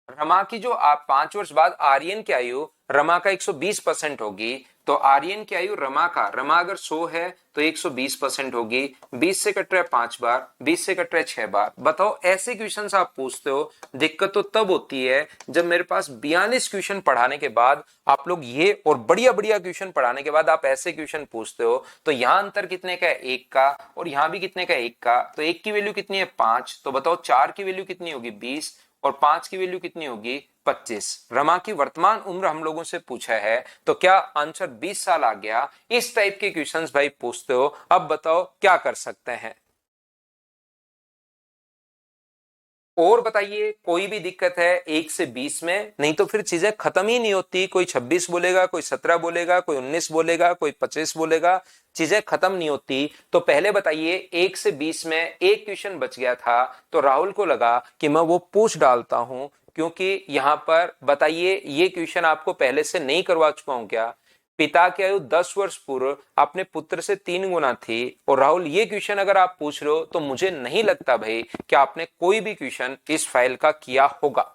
रमा की जो आप 5 वर्ष बाद आर्यन की आयु रमा का 120% होगी, तो आर्यन की आयु रमा का, रमा अगर 100 है तो 120% होगी। 20 से कट रहा है 5 बार, 20 से कट रहा है 6 बार। बताओ ऐसे क्वेश्चन आप पूछते हो, दिक्कत तो तब होती है जब मेरे पास 42 क्वेश्चन पढ़ाने के बाद आप लोग ये और बढ़िया बढ़िया क्वेश्चन पढ़ाने के बाद आप ऐसे क्वेश्चन पूछते हो। तो यहां अंतर कितने का है, 1 का, और यहां भी कितने का, 1 का, तो 1 की वैल्यू कितनी है 5, तो बताओ 4 की वैल्यू कितनी होगी 20, और 5 की वैल्यू कितनी होगी 25। रमा की वर्तमान उम्र हम लोगों से पूछा है, तो क्या आंसर 20 साल आ गया। इस टाइप के क्वेश्चंस भाई पूछते हो, अब बताओ क्या कर सकते हैं। और बताइए कोई भी दिक्कत है 1 से 20 में, नहीं तो फिर चीजें खत्म ही नहीं होती। कोई 26 बोलेगा, कोई 17 बोलेगा, कोई 19 बोलेगा, कोई 25 बोलेगा, चीजें खत्म नहीं होती। तो पहले बताइए 1 से 20 में एक क्वेश्चन बच गया था, तो राहुल को लगा कि मैं वो पूछ डालता हूं, क्योंकि यहां पर बताइए ये क्वेश्चन आपको पहले से नहीं करवा चुका हूं क्या। पिता की आयु 10 वर्ष पूर्व अपने पुत्र से 3 गुना थी, और राहुल ये क्वेश्चन अगर आप पूछ रहे हो तो मुझे नहीं लगता भाई कि आपने कोई भी क्वेश्चन इस फाइल का किया होगा।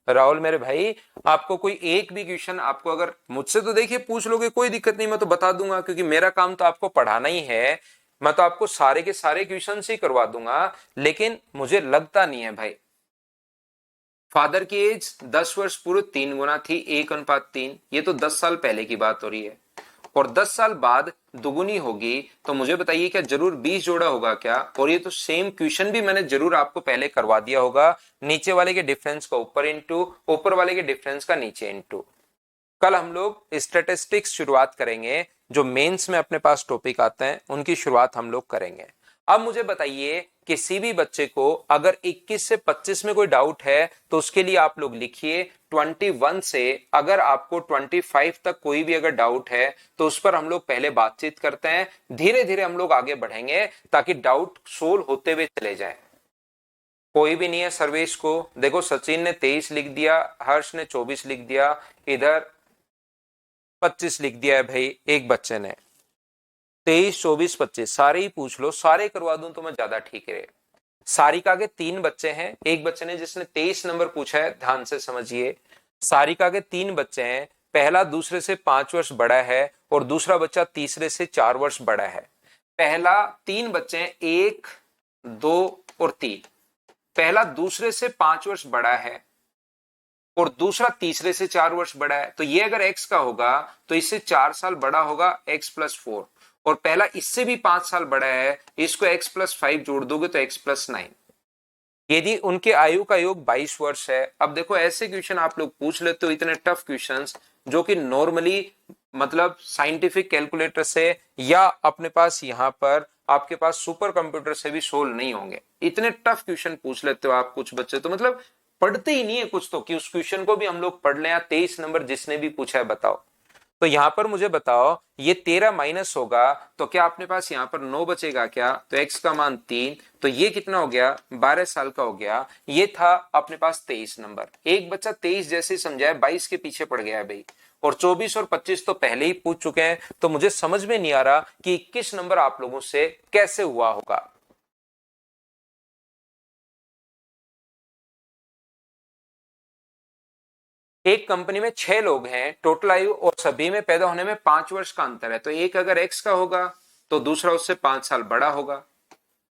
राहुल मेरे भाई, आपको कोई एक भी क्वेश्चन आपको अगर मुझसे तो देखिए पूछ लोगे कोई दिक्कत नहीं, मैं तो बता दूंगा, क्योंकि मेरा काम तो आपको पढ़ाना ही है। मैं तो आपको सारे के सारे क्वेश्चन ही करवा दूंगा, लेकिन मुझे लगता नहीं है भाई। फादर की एज 10 वर्ष पूर्व 3 गुना थी, 1:3, ये तो 10 साल पहले की बात हो रही है, और 10 साल बाद दुगुनी होगी, तो मुझे बताइए क्या जरूर 20 जोड़ा होगा क्या। और ये तो सेम क्वेश्चन भी मैंने जरूर आपको पहले करवा दिया होगा, नीचे वाले के डिफरेंस का ऊपर इंटू, ऊपर वाले के डिफरेंस का नीचे इंटू। कल हम लोग स्टेटिस्टिक्स शुरुआत करेंगे, जो मेंस में अपने पास टॉपिक आते हैं उनकी शुरुआत हम लोग करेंगे। अब मुझे बताइए किसी भी बच्चे को अगर 21 से 25 में कोई डाउट है तो उसके लिए आप लोग लिखिए 21 से अगर आपको 25 तक कोई भी अगर डाउट है तो उस पर हम लोग पहले बातचीत करते हैं, धीरे धीरे हम लोग आगे बढ़ेंगे ताकि डाउट सोल्व होते हुए चले जाए। कोई भी नहीं है सर्वेश को, देखो सचिन ने 23 लिख दिया, हर्ष ने 24 लिख दिया, इधर 25 लिख दिया है भाई एक बच्चे ने। 23 24 25 सारे ही पूछ लो, सारे करवा दूं तो मैं ज्यादा ठीक है। सारिका के 3 बच्चे हैं, एक बच्चे ने जिसने 23 नंबर पूछा है, ध्यान से समझिए। सारिका के 3 बच्चे हैं, पहला दूसरे से 5 वर्ष बड़ा है और दूसरा बच्चा तीसरे से 4 वर्ष बड़ा है। पहला 3 बच्चे हैं, 1 2 और 3। पहला दूसरे से 5 वर्ष बड़ा है और दूसरा तीसरे से 4 वर्ष बड़ा है, तो ये अगर x का होगा तो इससे 4 साल बड़ा होगा x+4, और पहला इससे भी 5 साल बड़ा है, इसको x+5 जोड़ दोगे तो x+9। यदि उनके आयु का योग 22 वर्ष है। अब देखो ऐसे क्वेश्चन आप लोग पूछ लेते हो, इतने टफ क्वेश्चंस जो कि नॉर्मली मतलब साइंटिफिक कैलकुलेटर से या अपने पास यहाँ पर आपके पास सुपर कंप्यूटर से भी सोल्व नहीं होंगे। इतने टफ क्वेश्चन पूछ लेते हो आप कुछ बच्चे, तो मतलब पढ़ते ही नहीं है कुछ तो, कि उस क्वेश्चन को भी हम लोग पढ़ लें। 23 नंबर जिसने भी पूछा है बताओ। तो यहां पर मुझे बताओ ये 13 माइनस होगा तो क्या अपने पास यहां पर 9 बचेगा क्या, तो x का मान 3, तो ये कितना हो गया 12 साल का हो गया। ये था अपने पास 23 नंबर। एक बच्चा 23 जैसे समझाया 22 के पीछे पड़ गया है भाई, और 24 और 25 तो पहले ही पूछ चुके हैं, तो मुझे समझ में नहीं आ रहा कि 21 नंबर आप लोगों से कैसे हुआ होगा। एक कंपनी में 6 लोग हैं, टोटल आयु और सभी में पैदा होने में 5 वर्ष का अंतर है। तो एक अगर एक्स का होगा तो दूसरा उससे 5 साल बड़ा होगा,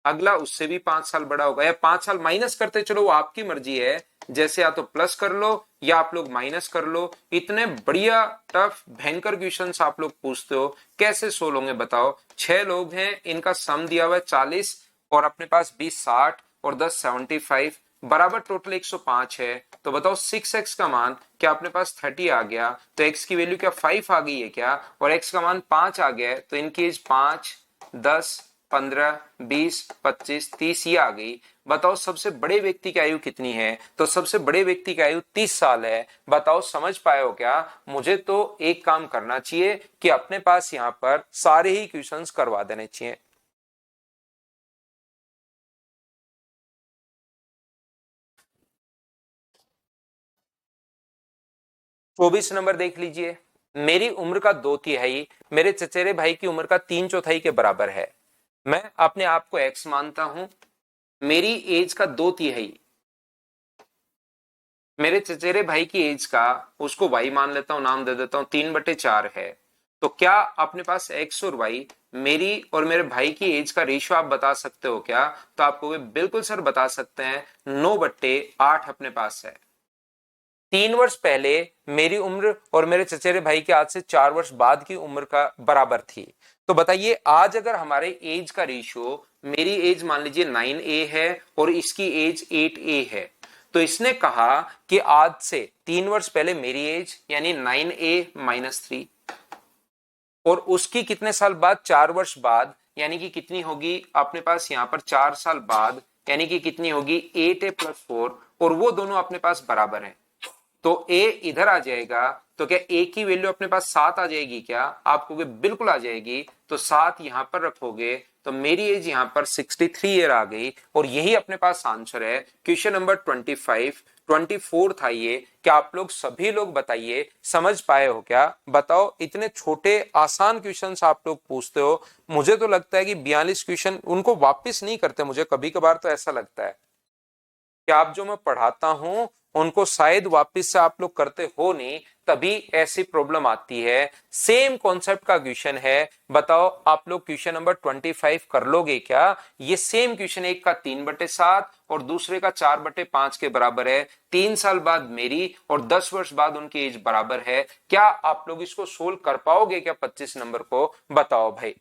अगला उससे भी 5 साल बड़ा होगा, या 5 साल माइनस करते चलो, वो आपकी मर्जी है, जैसे या तो प्लस कर लो या आप लोग माइनस कर लो। इतने बढ़िया टफ भयंकर क्वेश्चंस आप लोग पूछते हो, कैसे सोल्व होंगे बताओ। 6 लोग हैं, इनका सम दिया हुआ है 40 और अपने पास 20 60 और 10 75 बराबर टोटल 105 है। तो बताओ 6x का मान क्या अपने पास 30 आ गया, तो x की वैल्यू क्या 5 आ गई है क्या, और x का मान 5 आ गया है, तो इनकी एज 5 10 15 20 25 30 ये आ गई। बताओ सबसे बड़े व्यक्ति की आयु कितनी है, तो सबसे बड़े व्यक्ति की आयु 30 साल है। बताओ समझ पाए हो क्या। मुझे तो एक काम करना चाहिए कि अपने पास यहां पर सारे ही क्वेश्चंस करवा देने चाहिए। 24 नंबर देख लीजिए। मेरी उम्र का 2/3 मेरे चचेरे भाई की उम्र का 3/4 के बराबर है। मैं अपने आप को एक्स मानता हूं, मेरी एज का 2/3 मेरे चचेरे भाई की एज का उसको वाई मान लेता हूं, नाम दे देता हूं 3/4 है। तो क्या अपने पास एक्स और वाई मेरी और मेरे भाई की एज का रेशियो आप बता सकते हो क्या, तो आपको बिल्कुल सर बता सकते हैं, 9/8 अपने पास है। 3 वर्ष पहले मेरी उम्र और मेरे चचेरे भाई के आज से 4 वर्ष बाद की उम्र का बराबर थी। तो बताइए आज अगर हमारे एज का रेशियो, मेरी एज मान लीजिए 9A है और इसकी एज 8A है, तो इसने कहा कि आज से 3 वर्ष पहले मेरी एज यानी 9A-3 और उसकी कितने साल बाद, 4 वर्ष बाद, यानी कि कितनी होगी अपने पास यहां पर 4 साल बाद, यानी कि कितनी होगी 8A+4, और वो दोनों अपने पास बराबर हैं। तो a इधर आ जाएगा, तो क्या a की वैल्यू अपने पास 7 आ जाएगी क्या, आपको बिल्कुल आ जाएगी। तो 7 यहां पर रखोगे तो मेरी एज यहां पर 63 ईयर आ गई, और यही अपने पास आंसर है। क्वेश्चन नंबर 24 था ये। क्या आप लोग सभी लोग बताइए समझ पाए हो क्या। बताओ इतने छोटे आसान क्वेश्चंस आप लोग पूछते हो, मुझे तो लगता है कि 42 क्वेश्चन उनको वापस नहीं करते, मुझे कभी कभार तो ऐसा लगता है कि आप जो मैं पढ़ाता हूं उनको शायद वापस से आप लोग करते हो नहीं, तभी ऐसी प्रॉब्लम आती है। सेम कॉन्सेप्ट का क्वेश्चन है, बताओ आप लोग क्वेश्चन नंबर 25 कर लोगे क्या। ये सेम क्वेश्चन, एक का 3/7 और दूसरे का 4/5 के बराबर है। 3 साल बाद मेरी और 10 वर्ष बाद उनकी एज बराबर है। क्या आप लोग इसको सोल्व कर पाओगे क्या 25 नंबर को, बताओ भाई।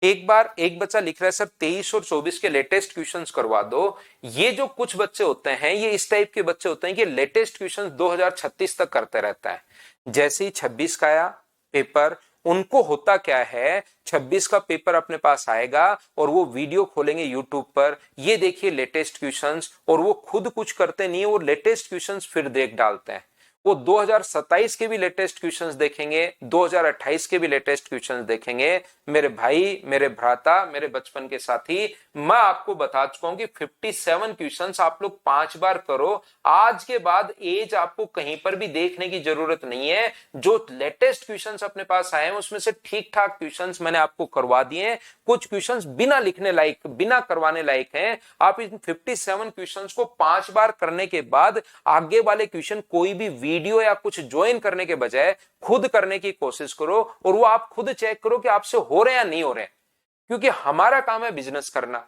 एक बार एक बच्चा लिख रहा है सर 23 और 24 के लेटेस्ट क्वेश्चंस करवा दो। ये जो कुछ बच्चे होते हैं ये इस टाइप के बच्चे होते हैं कि लेटेस्ट क्वेश्चंस 2036 तक करते रहता है। जैसे ही 26 का आया पेपर, उनको होता क्या है, 26 का पेपर अपने पास आएगा और वो वीडियो खोलेंगे यूट्यूब पर, ये देखिए लेटेस्ट क्वेश्चंस, और वो खुद कुछ करते नहीं है, वो लेटेस्ट क्वेश्चंस फिर देख डालते हैं। वो 2027 के भी लेटेस्ट क्वेश्चंस देखेंगे, 2028 के भी लेटेस्ट क्वेश्चंस देखेंगे। मेरे भाई, मेरे भ्राता, मेरे बचपन के साथी, मैं आपको बता चुका हूं कि 57 क्वेश्चंस आप लोग 5 बार करो। आज के बाद एज आपको कहीं पर भी देखने की जरूरत नहीं है। जो लेटेस्ट क्वेश्चंस अपने पास आए हैं उसमें से ठीक ठाक क्वेश्चंस मैंने आपको करवा दिए हैं। कुछ क्वेश्चंस बिना लिखने लायक, बिना करवाने लायक हैं। आप इन 57 क्वेश्चंस को 5 बार करने के बाद आगे वाले क्वेश्चन कोई भी वीडियो या कुछ ज्वाइन करने के बजाय खुद करने की कोशिश करो, और वो आप खुद चेक करो कि आपसे हो रहे हैं या नहीं हो रहे हैं। क्योंकि हमारा काम है बिजनेस करना,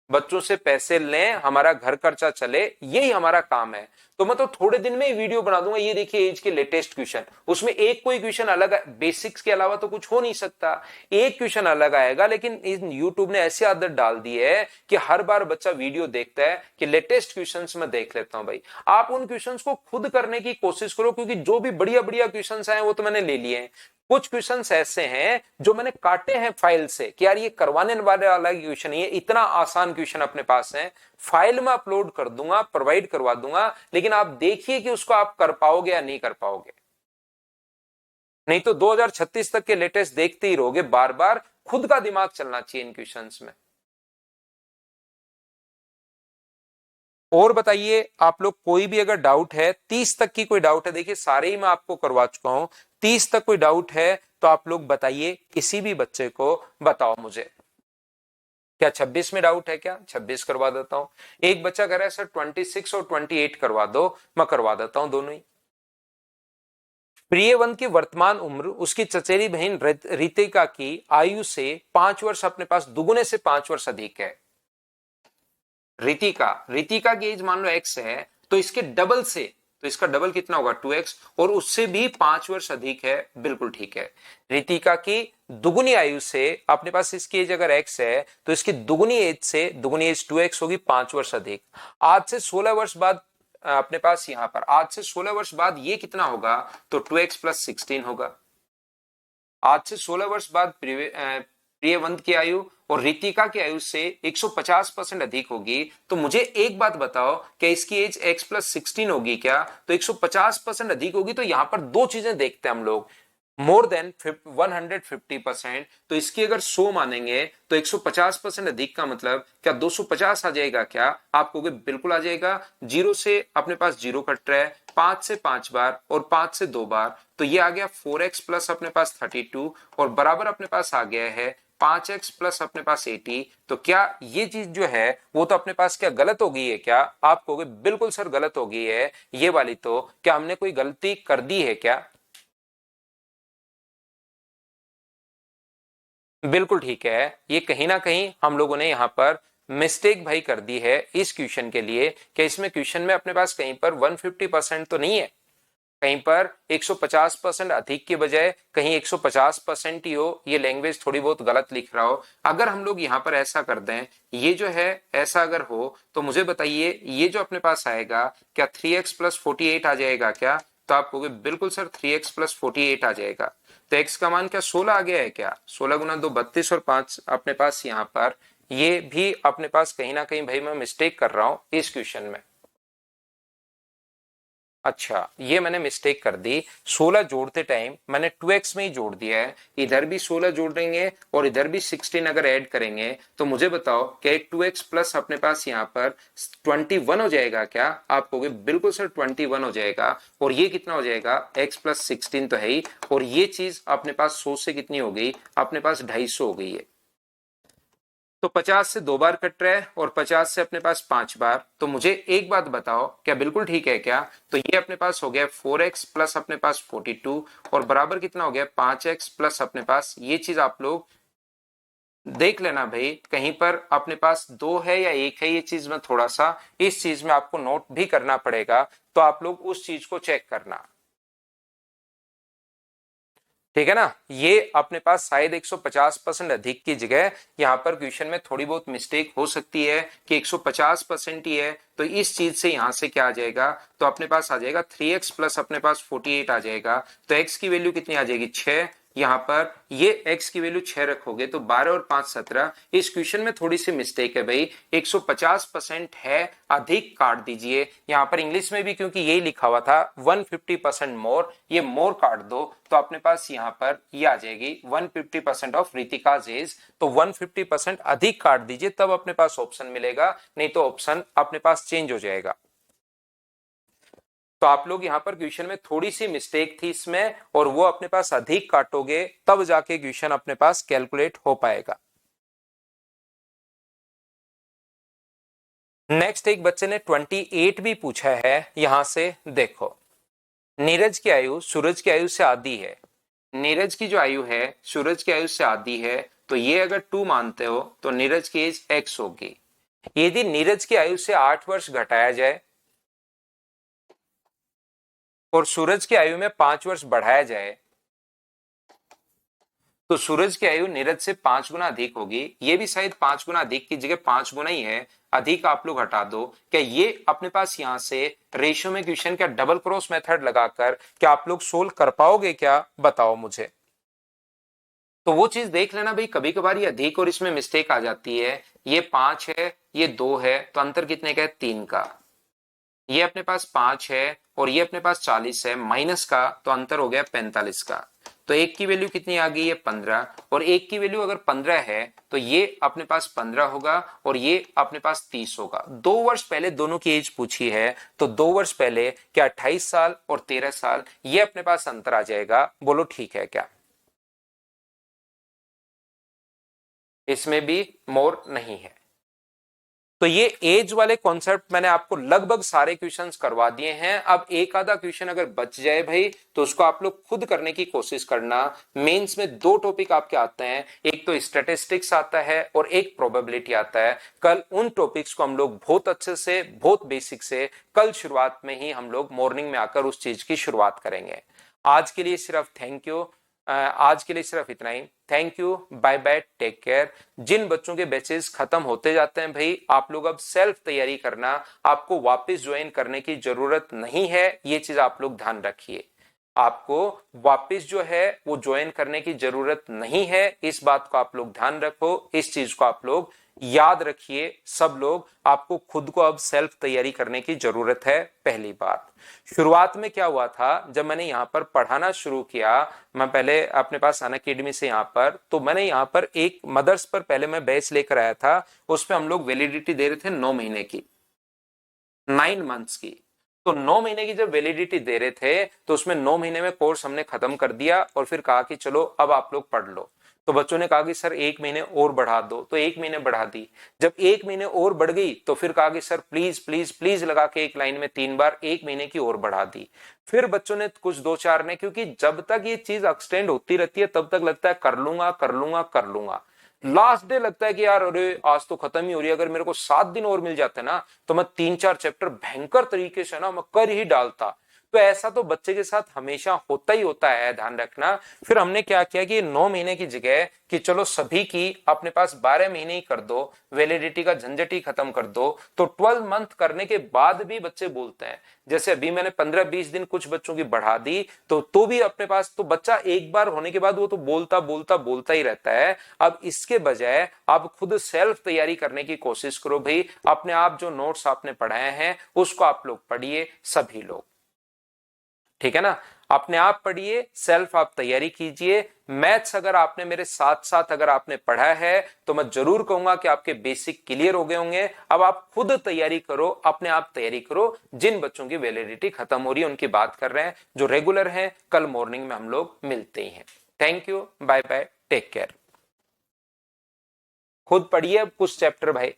बच्चों से पैसे लें, हमारा घर खर्चा चले, यही हमारा काम है। तो मैं तो थोड़े दिन में ही वीडियो बना दूंगा, ये देखिए एज के लेटेस्ट क्वेश्चन, उसमें एक कोई क्वेश्चन अलग, बेसिक्स के अलावा तो कुछ हो नहीं सकता। एक क्वेश्चन अलग आएगा, लेकिन इन यूट्यूब ने ऐसी आदत डाल दी है कि हर बार बच्चा वीडियो देखता है कि लेटेस्ट क्वेश्चंस मैं देख लेता हूं। भाई आप उन क्वेश्चंस को खुद करने की कोशिश करो, क्योंकि जो भी बढ़िया बढ़िया क्वेश्चंस आए वो तो मैंने ले लिए हैं। कुछ क्वेश्चंस ऐसे हैं जो मैंने काटे हैं फाइल से कि यार ये करवाने वाले वाला क्वेश्चन, ये इतना आसान क्वेश्चन अपने पास है, फाइल में अपलोड कर दूंगा, प्रोवाइड करवा दूंगा, लेकिन आप देखिए कि उसको आप कर पाओगे या नहीं कर पाओगे। नहीं तो 2036 तक के लेटेस्ट देखते ही रहोगे बार बार। खुद का दिमाग चलना चाहिए इन क्वेश्चंस में। और बताइए आप लोग, कोई भी अगर डाउट है, 30 तक की कोई डाउट है, देखिए सारे ही मैं आपको करवा चुका हूं, 30 तक कोई डाउट है तो आप लोग बताइए, किसी भी बच्चे को बताओ मुझे। क्या 26 में डाउट है क्या? 26 करवा देता हूं। एक बच्चा कह रहा है सर 26 और 28 करवा दो, मैं करवा देता हूं दोनों ही। प्रियवंत की वर्तमान उम्र उसकी चचेरी बहन रितिका की आयु से 5 वर्ष अपने पास दुगुने से 5 वर्ष अधिक है। रितिका की एज मान लो x है, तो इसके डबल से, तो इसका डबल कितना होगा 2x, और उससे भी 5 वर्ष अधिक है, बिल्कुल ठीक है। रितिका की दुगुनी आयु से अपने पास इसकी एज अगर x है तो इसकी दुगुनी एज से दुगुनी एज 2x होगी, 5 वर्ष अधिक। आज से 16 वर्ष बाद अपने पास यहां पर आज से 16 वर्ष बाद ये कितना होगा, तो 2x + 16 होगा। आज से 16 वर्ष बाद प्रियवंत की आयु और रितिका की आयु से 150% अधिक होगी। तो मुझे एक बात बताओ, क्या इसकी एज x + 16 होगी क्या? तो 150% अधिक होगी। तो यहां पर दो चीजें देखते हैं हम लोग, मोर देन 150%। तो इसकी अगर 100 मानेंगे तो 150% अधिक का मतलब क्या 250 आ जाएगा क्या? आप कहोगे बिल्कुल आ जाएगा। जीरो से अपने पास जीरो कट रहा है, 5 से 5 बार और 5 से 2 बार, तो ये आ गया 4x प्लस अपने पास 32 और बराबर अपने पास आ गया है 5x प्लस अपने पास 80। तो क्या ये चीज जो है वो तो अपने पास क्या गलत हो गई है क्या? आप कहोगे बिल्कुल सर गलत हो गई है ये वाली। तो क्या हमने कोई गलती कर दी है क्या? बिल्कुल ठीक है। ये कहीं ना कहीं हम लोगों ने यहाँ पर मिस्टेक भाई कर दी है इस क्वेश्चन के लिए। क्या इसमें क्वेश्चन में अपने पास कहीं पर 150% तो नहीं है, कहीं पर 150% अधिक के बजाय कहीं 150% ही हो, ये लैंग्वेज थोड़ी बहुत गलत लिख रहा हो। अगर हम लोग यहाँ पर ऐसा कर दें, ये जो है ऐसा अगर हो, तो मुझे बताइए ये जो अपने पास आएगा क्या 3x + 48 आ जाएगा क्या? तो आप कहोगे बिल्कुल सर 3x + 48 आ जाएगा। तो x का मान क्या 16 आ गया है क्या? 16 गुना 2 32 और 5 अपने पास यहाँ पर, ये भी अपने पास कहीं ना कहीं भाई मैं मिस्टेक कर रहा हूं इस क्वेश्चन में। अच्छा, ये मैंने मिस्टेक कर दी। 16 जोड़ते टाइम मैंने 2x में ही जोड़ दिया है। इधर भी 16 जोड़ देंगे और इधर भी 16 अगर ऐड करेंगे तो मुझे बताओ क्या 2x प्लस अपने पास यहाँ पर 21 हो जाएगा क्या? आप कहोगे बिल्कुल सर 21 हो जाएगा। और ये कितना हो जाएगा, x + 16 तो है ही, और ये चीज अपने पास 100 से कितनी हो गई, अपने पास 250 हो गई है। तो 50 से 2 बार कट रहा है और 50 से अपने पास 5 बार। तो मुझे एक बात बताओ, क्या बिल्कुल ठीक है क्या? तो ये अपने पास हो गया 4x प्लस अपने पास 42 और बराबर कितना हो गया 5x प्लस अपने पास, ये चीज आप लोग देख लेना भाई, कहीं पर अपने पास 2 है या 1 है, ये चीज में थोड़ा सा इस चीज में आपको नोट भी करना पड़ेगा। तो आप लोग उस चीज को चेक करना, ठीक है ना। ये अपने पास शायद 150% अधिक की जगह यहाँ पर क्वेश्चन में थोड़ी बहुत मिस्टेक हो सकती है कि 150% ही है। तो इस चीज से यहां से क्या आ जाएगा, तो अपने पास आ जाएगा 3x प्लस अपने पास 48 आ जाएगा। तो x की वैल्यू कितनी आ जाएगी 6। यहाँ पर ये x की वैल्यू 6 रखोगे तो 12 और 5 17। इस क्वेश्चन में थोड़ी सी मिस्टेक है भाई, 150% है, अधिक काट दीजिए। यहाँ पर इंग्लिश में भी क्योंकि यही लिखा हुआ था 150% मोर, ये मोर काट दो तो अपने पास यहाँ पर ये आ जाएगी 150% ऑफ रितिका एज। तो 150% अधिक काट दीजिए तब अपने पास ऑप्शन मिलेगा, नहीं तो ऑप्शन अपने पास चेंज हो जाएगा। तो आप लोग यहां पर क्वेश्चन में थोड़ी सी मिस्टेक थी इसमें, और वो अपने पास अधिक काटोगे तब जाके क्वेश्चन अपने पास कैलकुलेट हो पाएगा। नेक्स्ट एक बच्चे ने 28 भी पूछा है। यहां से देखो, नीरज की आयु सूरज की आयु से आधी है। नीरज की जो आयु है सूरज की आयु से आधी है, तो ये अगर 2 मानते हो तो नीरज की एज x होगी। यदि नीरज की आयु से 8 वर्ष घटाया जाए और सूरज की आयु में 5 वर्ष बढ़ाया जाए तो सूरज की आयु नीरज से 5 गुना अधिक होगी। ये भी शायद 5 गुना अधिक की जगह 5 गुना ही है, अधिक आप लोग हटा दो। क्या ये अपने पास यहां से रेशियो में क्वेश्चन का डबल क्रॉस मेथड लगाकर क्या आप लोग सोल्व कर पाओगे क्या, बताओ मुझे। तो वो चीज देख लेना भाई, कभी कभार ये अधिक और इसमें मिस्टेक आ जाती है। ये 5 है, ये 2 है, तो अंतर कितने का है 3 का। ये अपने पास 5 है और ये अपने पास 40 है, माइनस का तो अंतर हो गया 45 का। तो एक की वैल्यू कितनी आ गई है 15, और एक की वैल्यू अगर 15 है तो ये अपने पास 15 होगा और ये अपने पास 30 होगा। 2 वर्ष पहले दोनों की एज पूछी है, तो 2 वर्ष पहले क्या 28 साल और 13 साल, ये अपने पास अंतर आ जाएगा। बोलो ठीक है क्या? इसमें भी मोर नहीं है। तो ये एज वाले कॉन्सेप्ट मैंने आपको लगभग सारे क्वेश्चंस करवा दिए हैं। अब एक आधा क्वेश्चन अगर बच जाए भाई तो उसको आप लोग खुद करने की कोशिश करना। मेंस में दो टॉपिक आपके आते हैं, एक तो स्टैटिस्टिक्स आता है और एक प्रोबेबिलिटी आता है। कल उन टॉपिक्स को हम लोग बहुत अच्छे से, बहुत बेसिक से कल शुरुआत में ही हम लोग मॉर्निंग में आकर उस चीज की शुरुआत करेंगे। आज के लिए सिर्फ थैंक यू, आज के लिए सिर्फ इतना ही। Thank you, bye bye, take care. जिन बच्चों के बैचेस खत्म होते जाते हैं भाई, आप लोग अब सेल्फ तैयारी करना, आपको वापस ज्वाइन करने की जरूरत नहीं है, ये चीज आप लोग ध्यान रखिए। आपको वापस जो है वो ज्वाइन करने की जरूरत नहीं है, इस बात को आप लोग ध्यान रखो, इस चीज को आप लोग याद रखिए। सब लोग आपको खुद को अब सेल्फ तैयारी करने की जरूरत है। पहली बात, शुरुआत में क्या हुआ था, जब मैंने यहाँ पर पढ़ाना शुरू किया, मैं पहले अपने पास अनअकैडमी से यहाँ पर, तो मैंने यहाँ पर एक मदर्स पर पहले मैं बैच लेकर आया था। उसमें हम लोग वैलिडिटी दे रहे थे 9 महीने की, 9 मंथ्स की। तो 9 महीने की जब वैलिडिटी दे रहे थे तो उसमें 9 महीने में कोर्स हमने खत्म कर दिया और फिर कहा कि चलो अब आप लोग पढ़ लो। तो बच्चों ने कहा कि सर 1 महीने और बढ़ा दो, तो 1 महीने बढ़ा दी। जब 1 महीने और बढ़ गई तो फिर कहा कि सर प्लीज प्लीज प्लीज लगा के एक लाइन में 3 बार 1 महीने की और बढ़ा दी। फिर बच्चों ने कुछ 2-4 ने, क्योंकि जब तक ये चीज एक्सटेंड होती रहती है तब तक लगता है कर लूंगा कर लूंगा कर लूंगा। लास्ट डे लगता है कि यार अरे आज तो खत्म ही हो रही है, अगर मेरे को 7 दिन और मिल जाते ना तो मैं 3-4 चैप्टर भयंकर तरीके से ना मैं कर ही डालता। तो ऐसा तो बच्चे के साथ हमेशा होता ही होता है, ध्यान रखना। फिर हमने क्या किया कि 9 महीने की जगह कि चलो सभी की अपने पास 12 महीने ही कर दो, वैलिडिटी का झंझट ही खत्म कर दो। तो 12 मंथ करने के बाद भी बच्चे बोलते हैं, जैसे अभी मैंने 15-20 दिन कुछ बच्चों की बढ़ा दी तो भी अपने पास तो बच्चा एक बार होने के बाद वो तो बोलता बोलता बोलता ही रहता है। अब इसके बजाय आप खुद सेल्फ तैयारी करने की कोशिश करो भाई। अपने आप जो नोट्स आपने पढ़ाए हैं उसको आप लोग पढ़िए, सभी लोग, ठीक है ना। अपने आप पढ़िए, सेल्फ आप तैयारी कीजिए। मैथ्स अगर आपने मेरे साथ साथ अगर आपने पढ़ा है तो मैं जरूर कहूंगा कि आपके बेसिक क्लियर हो गए होंगे। अब आप खुद तैयारी करो, अपने आप तैयारी करो। जिन बच्चों की वैलिडिटी खत्म हो रही है उनकी बात कर रहे हैं, जो रेगुलर हैं कल मॉर्निंग में हम लोग मिलते ही हैं। Thank you, bye bye, take care. खुद पढ़िए अब कुछ चैप्टर भाई।